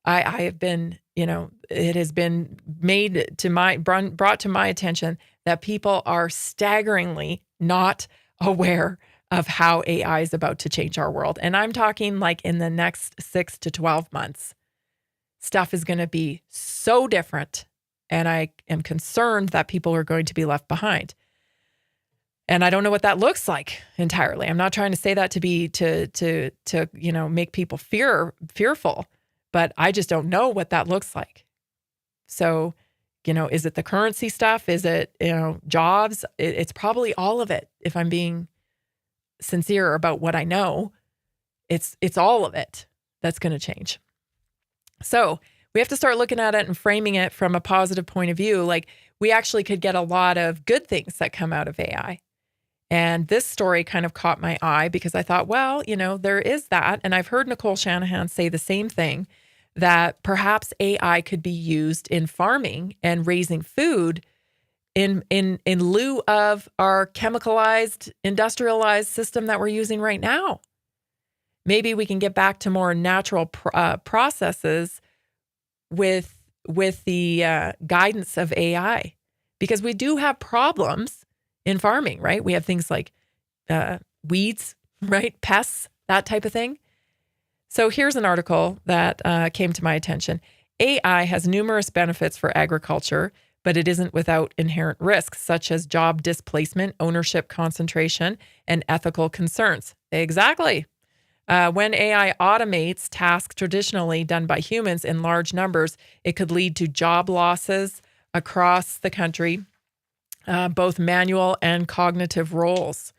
I have been, it has been brought to my attention that people are staggeringly not aware of how AI is about to change our world. And I'm talking like in the next 6 to 12 months, stuff is going to be so different. And I am concerned that people are going to be left behind. And I don't know what that looks like entirely. I'm not trying to say that to make people fearful, but I just don't know what that looks like. So, is it the currency stuff? Is it, jobs? It's probably all of it. If I'm being sincere about what I know, it's all of it that's going to change. So we have to start looking at it and framing it from a positive point of view. Like, we actually could get a lot of good things that come out of AI. And this story kind of caught my eye because I thought, well, there is that. And I've heard Nicole Shanahan say the same thing, that perhaps AI could be used in farming and raising food in lieu of our chemicalized, industrialized system that we're using right now. Maybe we can get back to more natural processes with the guidance of AI, because we do have problems in farming, right? We have things like weeds, right? Pests, that type of thing. So here's an article that came to my attention. AI has numerous benefits for agriculture, but it isn't without inherent risks, such as job displacement, ownership concentration, and ethical concerns. Exactly. When AI automates tasks traditionally done by humans in large numbers, it could lead to job losses across the country, both manual and cognitive roles.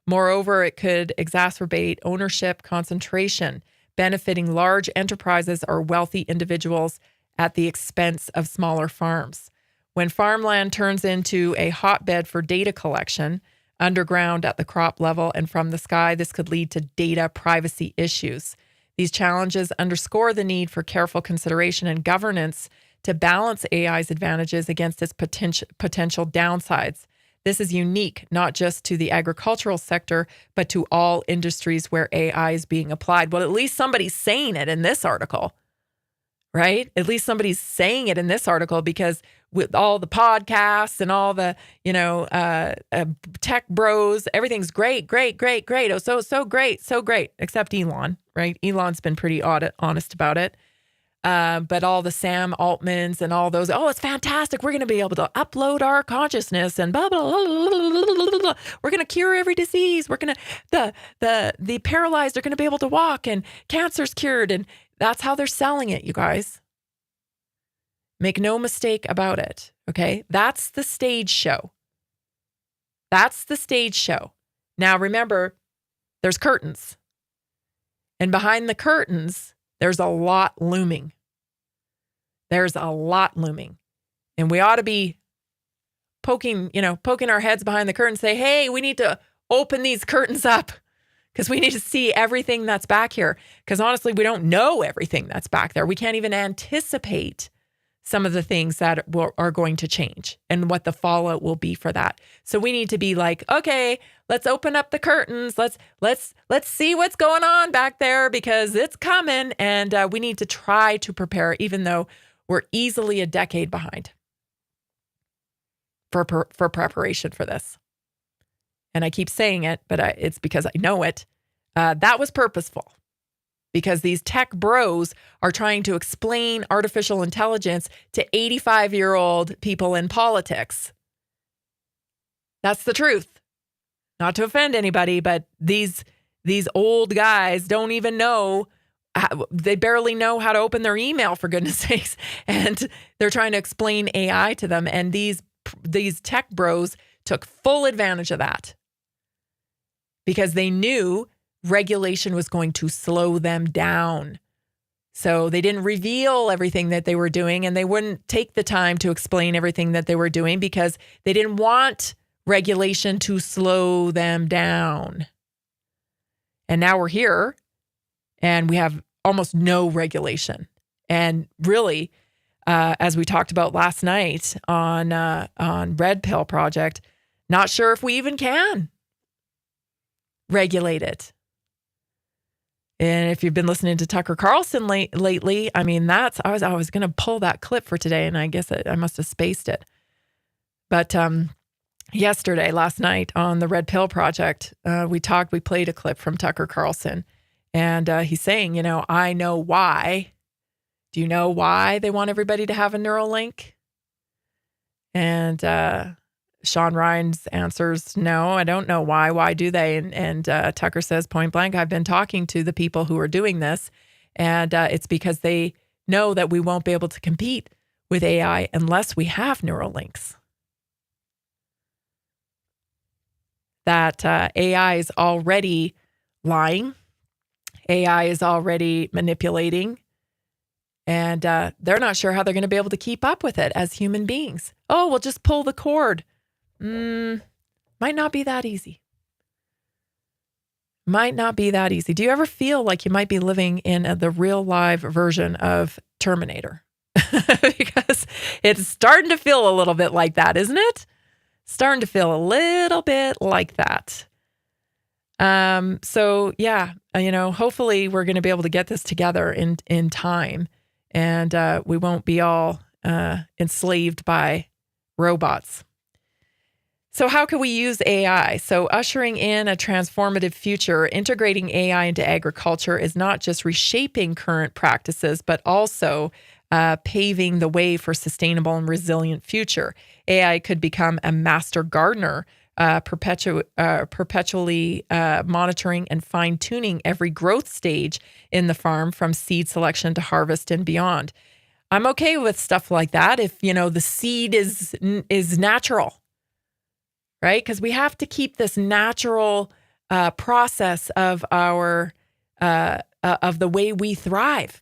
Moreover, it could exacerbate ownership concentration, benefiting large enterprises or wealthy individuals at the expense of smaller farms. When farmland turns into a hotbed for data collection, underground at the crop level and from the sky, this could lead to data privacy issues. These challenges underscore the need for careful consideration and governance to balance AI's advantages against its potential downsides. This is unique not just to the agricultural sector, but to all industries where AI is being applied. Well, at least somebody's saying it in this article, right? At least somebody's saying it in this article, because with all the podcasts and all the, tech bros, everything's great. Oh, so great, except Elon, right? Elon's been pretty honest about it. But all the Sam Altmans and all those, it's fantastic. We're going to be able to upload our consciousness and blah, blah, blah, blah, blah, blah. We're going to cure every disease. We're going to, the paralyzed are going to be able to walk, and cancer's cured. And that's how they're selling it, you guys. Make no mistake about it. Okay. That's the stage show. Now, remember, there's curtains, and behind the curtains, there's a lot looming. And we ought to be poking our heads behind the curtain and say, hey, we need to open these curtains up, because we need to see everything that's back here. Because honestly, we don't know everything that's back there. We can't even anticipate some of the things that are going to change and what the fallout will be for that. So we need to be like, okay, let's open up the curtains. Let's see what's going on back there, because it's coming, and we need to try to prepare, even though we're easily a decade behind for preparation for this. And I keep saying it, but it's because I know it. That was purposeful, because these tech bros are trying to explain artificial intelligence to 85-year-old people in politics. That's the truth. Not to offend anybody, but these old guys don't even know. They barely know how to open their email, for goodness sakes. And they're trying to explain AI to them. And these tech bros took full advantage of that. because they knew regulation was going to slow them down. So they didn't reveal everything that they were doing, and they wouldn't take the time to explain everything that they were doing because they didn't want regulation to slow them down. And now we're here and we have almost no regulation. And really, as we talked about last night on Red Pill Project, not sure if we even can regulate it. And if you've been listening to Tucker Carlson lately, I mean, I was going to pull that clip for today, and I guess I must have spaced it. But last night on the Red Pill Project, we played a clip from Tucker Carlson, and he's saying, I know why. Do you know why they want everybody to have a Neuralink? And Sean Ryan's answers, no, I don't know why. Why do they? And Tucker says point blank, I've been talking to the people who are doing this, and it's because they know that we won't be able to compete with AI unless we have Neuralinks. That AI is already lying. AI is already manipulating. And they're not sure how they're going to be able to keep up with it as human beings. Oh, we'll just pull the cord. Might not be that easy. Might not be that easy. Do you ever feel like you might be living in the real live version of Terminator? Because it's starting to feel a little bit like that, isn't it? Starting to feel a little bit like that. So yeah, hopefully we're going to be able to get this together in time, and we won't be all enslaved by robots. So how can we use AI? So ushering in a transformative future, integrating AI into agriculture is not just reshaping current practices, but also paving the way for sustainable and resilient future. AI could become a master gardener, perpetually monitoring and fine-tuning every growth stage in the farm, from seed selection to harvest and beyond. I'm okay with stuff like that if, the seed is natural, right? Because we have to keep this natural process of our of the way we thrive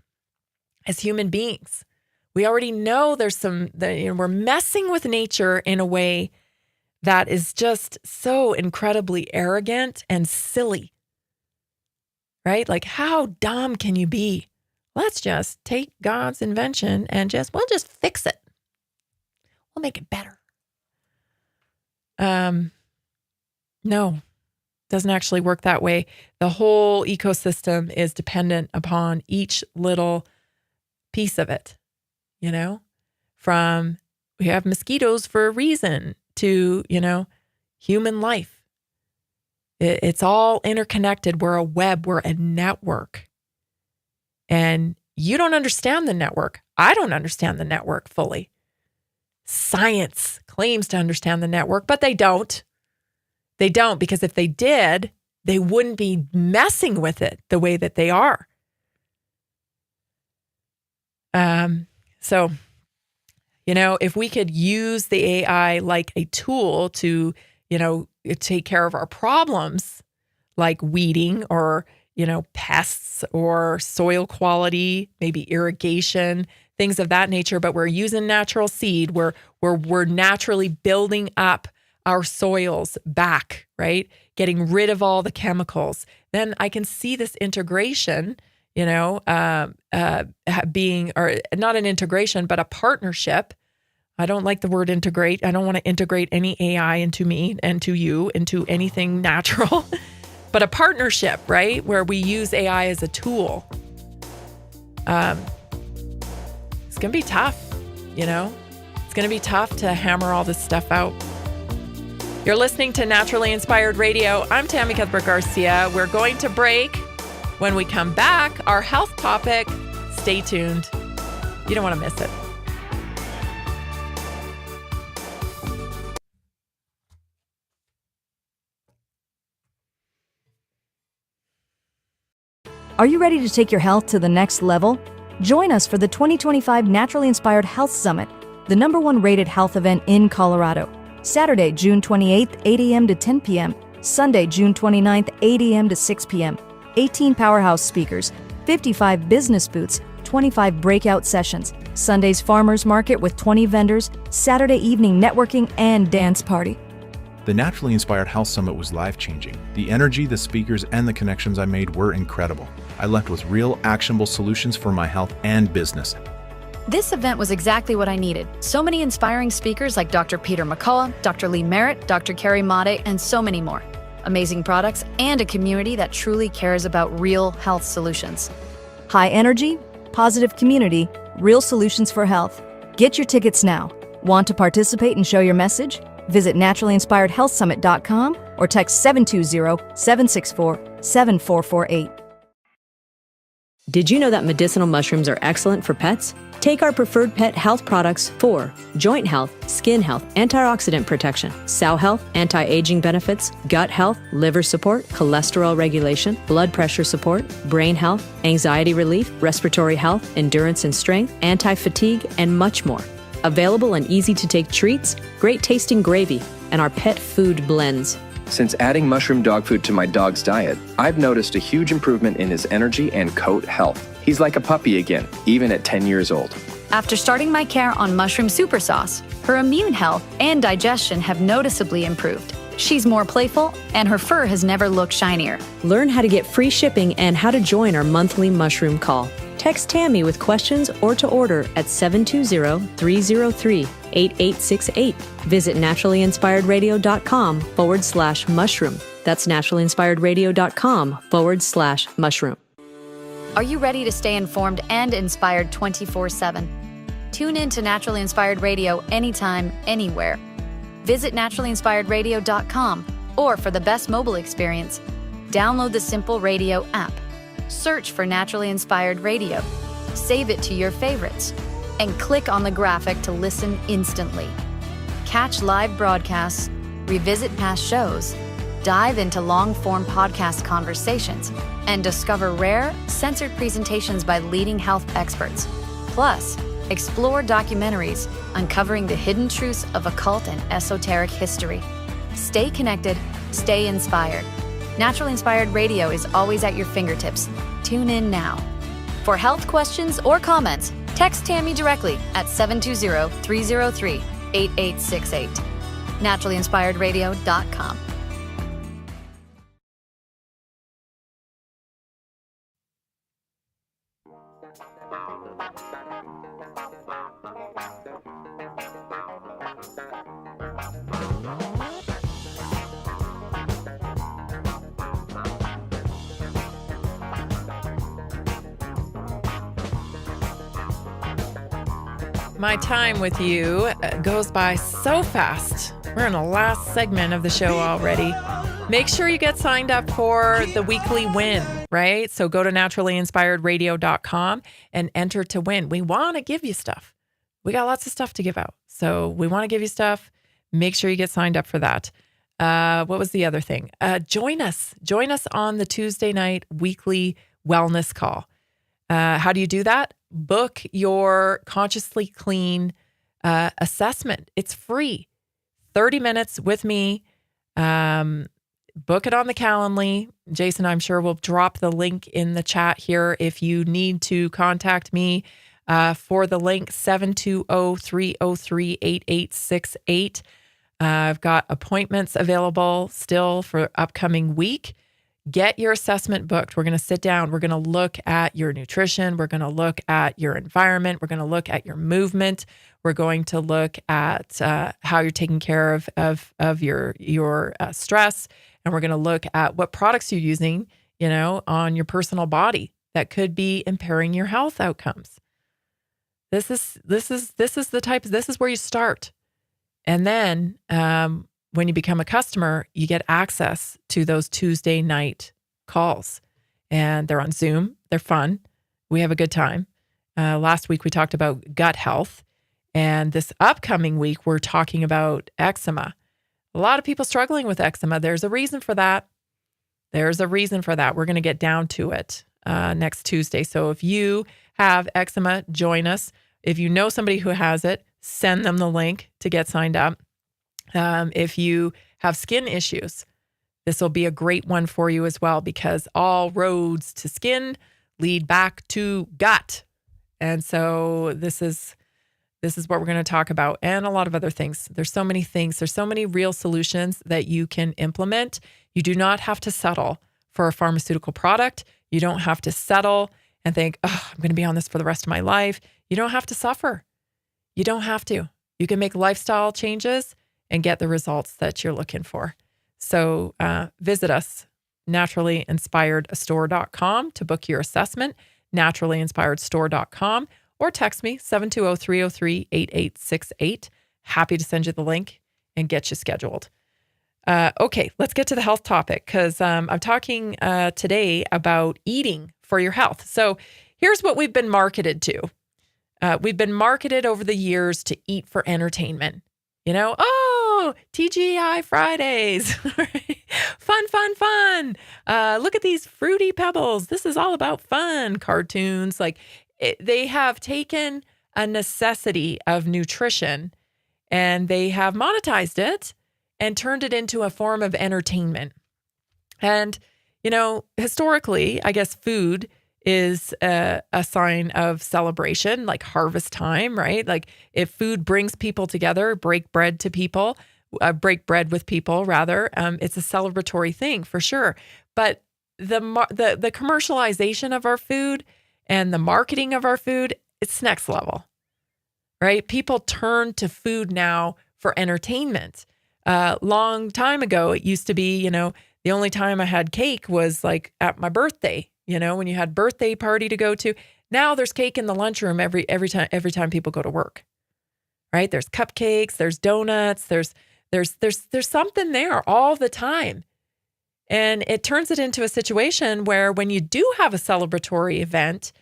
as human beings. We already know there's we're messing with nature in a way that is just so incredibly arrogant and silly, right? Like, how dumb can you be? Let's just take God's invention and we'll just fix it. We'll make it better. No, doesn't actually work that way. The whole ecosystem is dependent upon each little piece of it, from we have mosquitoes for a reason to, human life. It's all interconnected. We're a web, we're a network. And you don't understand the network. I don't understand the network fully. Science claims to understand the network, but they don't. They don't, because if they did, they wouldn't be messing with it the way that they are. So, if we could use the AI like a tool to, take care of our problems, like weeding or, pests or soil quality, maybe irrigation, things of that nature, but we're using natural seed, we're naturally building up our soils back, right? Getting rid of all the chemicals. Then I can see this integration, being, or not an integration, but a partnership. I don't like the word integrate. I don't want to integrate any AI into me and to you, into anything natural, but a partnership, right? Where we use AI as a tool. It's going to be tough, It's going to be tough to hammer all this stuff out. You're listening to Naturally Inspired Radio. I'm Tammy Cuthbert-Garcia. We're going to break. When we come back, our health topic. Stay tuned. You don't want to miss it. Are you ready to take your health to the next level? Join us for the 2025 Naturally Inspired Health Summit, the #1 rated health event in Colorado. Saturday, June 28th, 8 a.m. to 10 p.m. Sunday, June 29th, 8 a.m. to 6 p.m. 18 powerhouse speakers, 55 business booths, 25 breakout sessions. Sunday's farmers market with 20 vendors, Saturday evening networking and dance party. The Naturally Inspired Health Summit was life-changing. The energy, the speakers, and the connections I made were incredible. I left with real, actionable solutions for my health and business. This event was exactly what I needed. So many inspiring speakers like Dr. Peter McCullough, Dr. Lee Merritt, Dr. Carrie Made, and so many more. Amazing products and a community that truly cares about real health solutions. High energy, positive community, real solutions for health. Get your tickets now. Want to participate and show your message? Visit naturallyinspiredhealthsummit.com or text 720-764-7448. Did you know that medicinal mushrooms are excellent for pets? Take our preferred pet health products for joint health, skin health, antioxidant protection, cell health, anti-aging benefits, gut health, liver support, cholesterol regulation, blood pressure support, brain health, anxiety relief, respiratory health, endurance and strength, anti-fatigue, and much more. Available in easy-to-take treats, great-tasting gravy, and our pet food blends. Since adding mushroom dog food to my dog's diet, I've noticed a huge improvement in his energy and coat health. He's like a puppy again, even at 10 years old. After starting my care on mushroom super sauce, her immune health and digestion have noticeably improved. She's more playful, and her fur has never looked shinier. Learn how to get free shipping and how to join our monthly mushroom call. Text Tammy with questions or to order at 720-303-8868. Visit naturallyinspiredradio.com/mushroom. That's naturallyinspiredradio.com/mushroom. Are you ready to stay informed and inspired 24/7? Tune in to Naturally Inspired Radio anytime, anywhere. Visit naturallyinspiredradio.com, or for the best mobile experience, download the Simple Radio app. Search for Naturally Inspired Radio, save it to your favorites, and click on the graphic to listen instantly. Catch live broadcasts, revisit past shows, dive into long-form podcast conversations, and discover rare, censored presentations by leading health experts. Plus, explore documentaries uncovering the hidden truths of occult and esoteric history. Stay connected, stay inspired. Naturally Inspired Radio is always at your fingertips. Tune in now. For health questions or comments, text Tammy directly at 720-303-8868. naturallyinspiredradio.com. My time with you goes by so fast. We're in the last segment of the show already. Make sure you get signed up for the weekly win, right? So go to naturallyinspiredradio.com and enter to win. We want to give you stuff. We got lots of stuff to give out. So we want to give you stuff. Make sure you get signed up for that. What was the other thing? Join us. Join us on the Tuesday night weekly wellness call. How do you do that? Book your Consciously Clean assessment. It's free. 30 minutes with me. Book it on the Calendly. Jason, I'm sure, will drop the link in the chat here if you need to contact me for the link, 720-303-8868. I've got appointments available still for upcoming week. Get your assessment booked. We're going to sit down. We're going to look at your nutrition. We're going to look at your environment. We're going to look at your movement. We're going to look at how you're taking care of your stress. And we're going to look at what products you're using, on your personal body that could be impairing your health outcomes. This is where you start. And then, when you become a customer, you get access to those Tuesday night calls, and they're on Zoom. They're fun. We have a good time. Last week, we talked about gut health, and this upcoming week, we're talking about eczema. A lot of people struggling with eczema. There's a reason for that. We're going to get down to it next Tuesday. So if you have eczema, join us. If you know somebody who has it, send them the link to get signed up. If you have skin issues, This will be a great one for you as well, because all roads to skin lead back to gut. And so this is what we're going to talk about, and a lot of other things. There's so many things. There's so many real solutions that you can implement. You do not have to settle for a pharmaceutical product. You don't have to settle and think, oh, I'm going to be on this for the rest of my life. You don't have to suffer. You don't have to. You can make lifestyle changes and get the results that you're looking for. So visit us, naturallyinspiredstore.com, to book your assessment, naturallyinspiredstore.com, or text me, 720-303-8868. Happy to send you the link and get you scheduled. Okay, let's get to the health topic, because I'm talking today about eating for your health. So here's what we've been marketed to. We've been marketed over the years to eat for entertainment. You know, oh, TGI Fridays, fun, fun, fun. Look at these fruity pebbles. This is all about fun. Cartoons, they have taken a necessity of nutrition and they have monetized it and turned it into a form of entertainment. And, you know, historically, I guess food is a sign of celebration, like harvest time, right? Like if food brings people together, break bread with people, rather, it's a celebratory thing for sure. But the commercialization of our food and the marketing of our food, it's next level, right? People turn to food now for entertainment. Long time ago, it used to be, you know, the only time I had cake was like at my birthday. You know, when you had birthday party to go to. Now there's cake in the lunchroom every time people go to work, right? There's cupcakes, there's donuts, there's something there all the time. And it turns it into a situation where when you do have a celebratory event,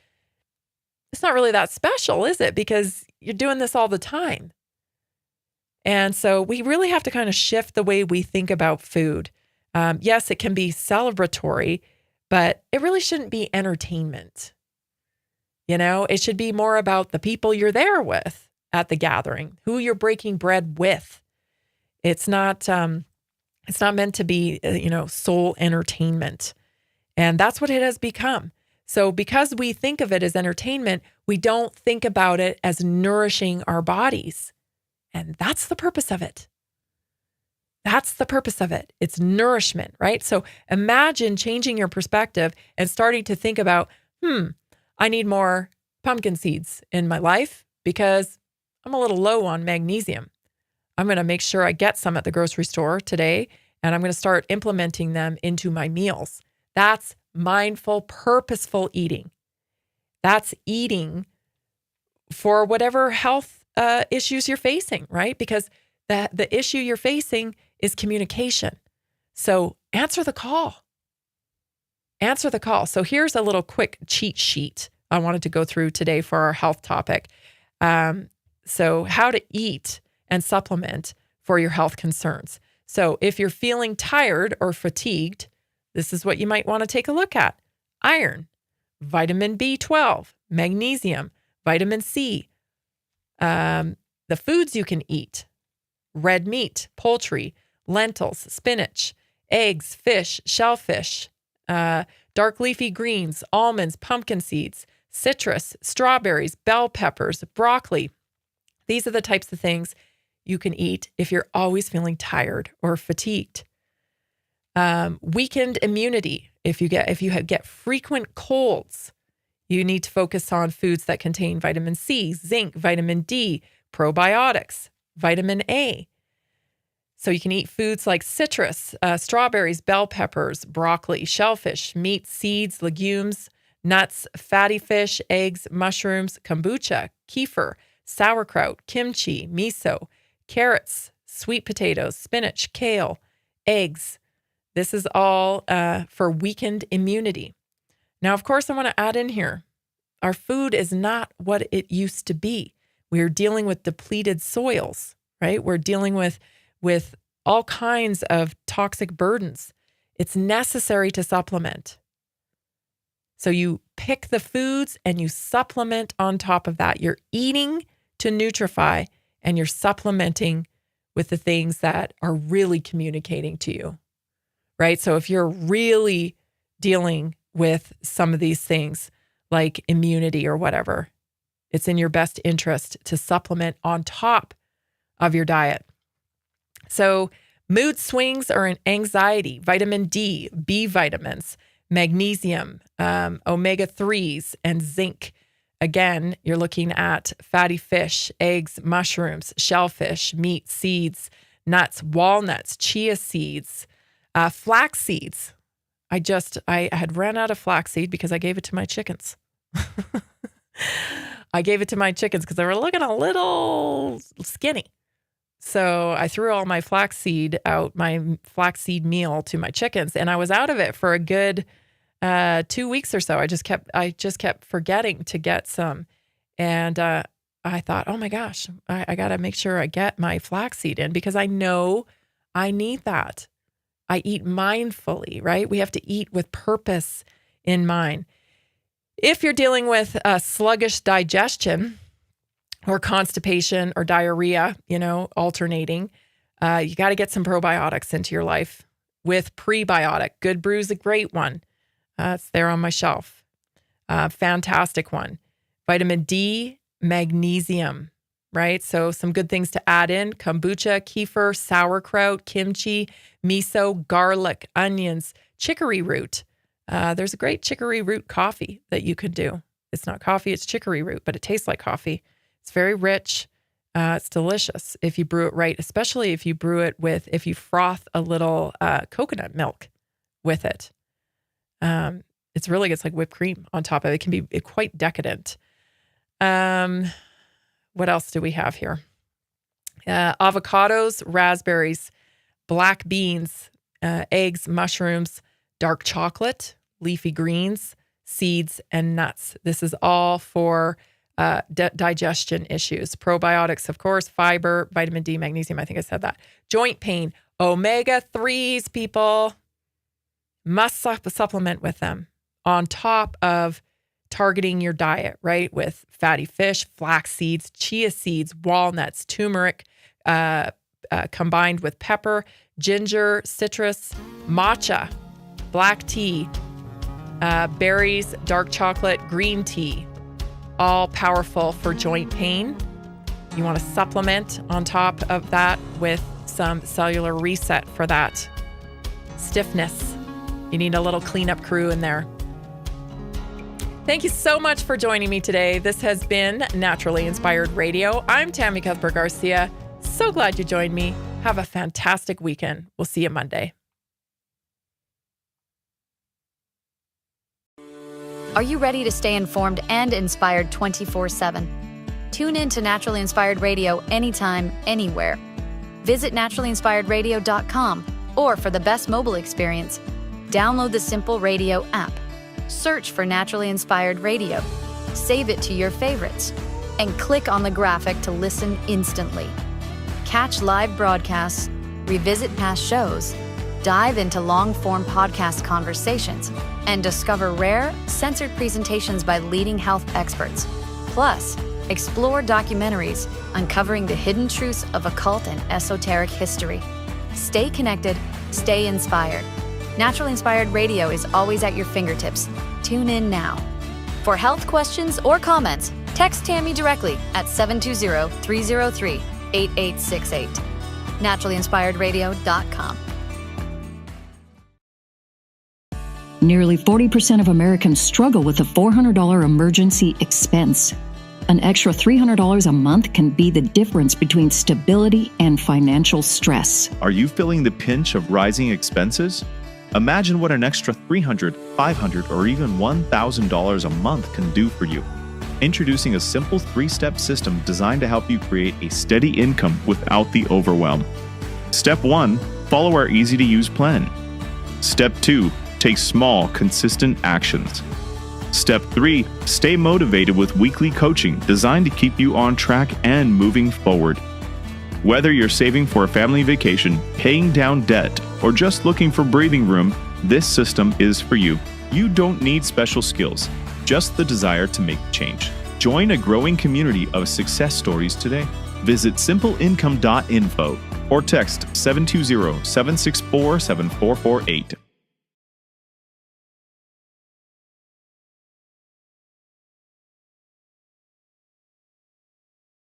it's not really that special, is it? Because you're doing this all the time. And so we really have to kind of shift the way we think about food. Yes, it can be celebratory, but it really shouldn't be entertainment. You know, it should be more about the people you're there with at the gathering, who you're breaking bread with. It's not meant to be, sole entertainment. And that's what it has become. So because we think of it as entertainment, we don't think about it as nourishing our bodies. And that's the purpose of it. That's the purpose of it. It's nourishment, right? So imagine changing your perspective and starting to think about, I need more pumpkin seeds in my life because I'm a little low on magnesium. I'm going to make sure I get some at the grocery store today, and I'm going to start implementing them into my meals. That's mindful, purposeful eating. That's eating for whatever health issues you're facing, right? Because the issue you're facing is communication. So answer the call. Answer the call. So here's a little quick cheat sheet I wanted to go through today for our health topic. So how to eat and supplement for your health concerns. So if you're feeling tired or fatigued, this is what you might want to take a look at. Iron, vitamin B12, magnesium, vitamin C, the foods you can eat, red meat, poultry, lentils, spinach, eggs, fish, shellfish, dark leafy greens, almonds, pumpkin seeds, citrus, strawberries, bell peppers, broccoli. These are the types of things you can eat if you're always feeling tired or fatigued. Weakened immunity. If you get frequent colds, you need to focus on foods that contain vitamin C, zinc, vitamin D, probiotics, vitamin A. So you can eat foods like citrus, strawberries, bell peppers, broccoli, shellfish, meat, seeds, legumes, nuts, fatty fish, eggs, mushrooms, kombucha, kefir, sauerkraut, kimchi, miso, carrots, sweet potatoes, spinach, kale, eggs. This is all for weakened immunity. Now, of course, I want to add in here, our food is not what it used to be. We're dealing with depleted soils, right? We're dealing with all kinds of toxic burdens. It's necessary to supplement. So you pick the foods and you supplement on top of that. You're eating to nutrify and you're supplementing with the things that are really communicating to you, right? So if you're really dealing with some of these things like immunity or whatever, it's in your best interest to supplement on top of your diet. So mood swings or anxiety, vitamin D, B vitamins, magnesium, omega-3s, and zinc. Again, you're looking at fatty fish, eggs, mushrooms, shellfish, meat, seeds, nuts, walnuts, chia seeds, flax seeds. I had ran out of flaxseed because I gave it to my chickens. I gave it to my chickens because they were looking a little skinny. So I threw all my flaxseed out, my flaxseed meal to my chickens, and I was out of it for a good 2 weeks or so. I just kept forgetting to get some. And I thought, oh my gosh, I got to make sure I get my flaxseed in because I know I need that. I eat mindfully, right? We have to eat with purpose in mind. If you're dealing with sluggish digestion or constipation or diarrhea, alternating, you got to get some probiotics into your life with prebiotic. Good Brew's a great one. It's there on my shelf. Fantastic one. Vitamin D, magnesium, right? So some good things to add in: kombucha, kefir, sauerkraut, kimchi, miso, garlic, onions, chicory root. There's a great chicory root coffee that you could do. It's not coffee, it's chicory root, but it tastes like coffee. It's very rich. It's delicious if you brew it right, especially if you froth a little coconut milk with it. It's really good. It's like whipped cream on top of it. It can be quite decadent. What else do we have here? Avocados, raspberries, black beans, eggs, mushrooms, dark chocolate, leafy greens, seeds, and nuts. This is all for digestion issues. Probiotics, of course, fiber, vitamin D, magnesium. I think I said that. Joint pain, omega-3s, people. Must supplement with them on top of targeting your diet, right? With fatty fish, flax seeds, chia seeds, walnuts, turmeric, combined with pepper, ginger, citrus, matcha, black tea, berries, dark chocolate, green tea, all powerful for joint pain. You want to supplement on top of that with some cellular reset for that stiffness. You need a little cleanup crew in there. Thank you so much for joining me today. This has been Naturally Inspired Radio. I'm Tammy Cuthbert Garcia. So glad you joined me. Have a fantastic weekend. We'll see you Monday. Are you ready to stay informed and inspired 24/7? Tune in to Naturally Inspired Radio anytime, anywhere. Visit naturallyinspiredradio.com, or for the best mobile experience, download the Simple Radio app. Search for Naturally Inspired Radio. Save it to your favorites, and click on the graphic to listen instantly. Catch live broadcasts, revisit past shows, dive into long-form podcast conversations, and discover rare, censored presentations by leading health experts. Plus, explore documentaries uncovering the hidden truths of occult and esoteric history. Stay connected, stay inspired. Naturally Inspired Radio is always at your fingertips. Tune in now. For health questions or comments, text Tammy directly at 720-303-8868. naturallyinspiredradio.com. Nearly 40% of Americans struggle with a $400 emergency expense. An extra $300 a month can be the difference between stability and financial stress. Are you feeling the pinch of rising expenses? Imagine what an extra $300, $500, or even $1,000 a month can do for you. Introducing a simple 3-step system designed to help you create a steady income without the overwhelm. Step 1, follow our easy-to-use plan. Step 2, take small, consistent actions. Step 3, stay motivated with weekly coaching designed to keep you on track and moving forward. Whether you're saving for a family vacation, paying down debt, or just looking for breathing room, this system is for you. You don't need special skills, just the desire to make change. Join a growing community of success stories today. Visit simpleincome.info or text 720-764-7448.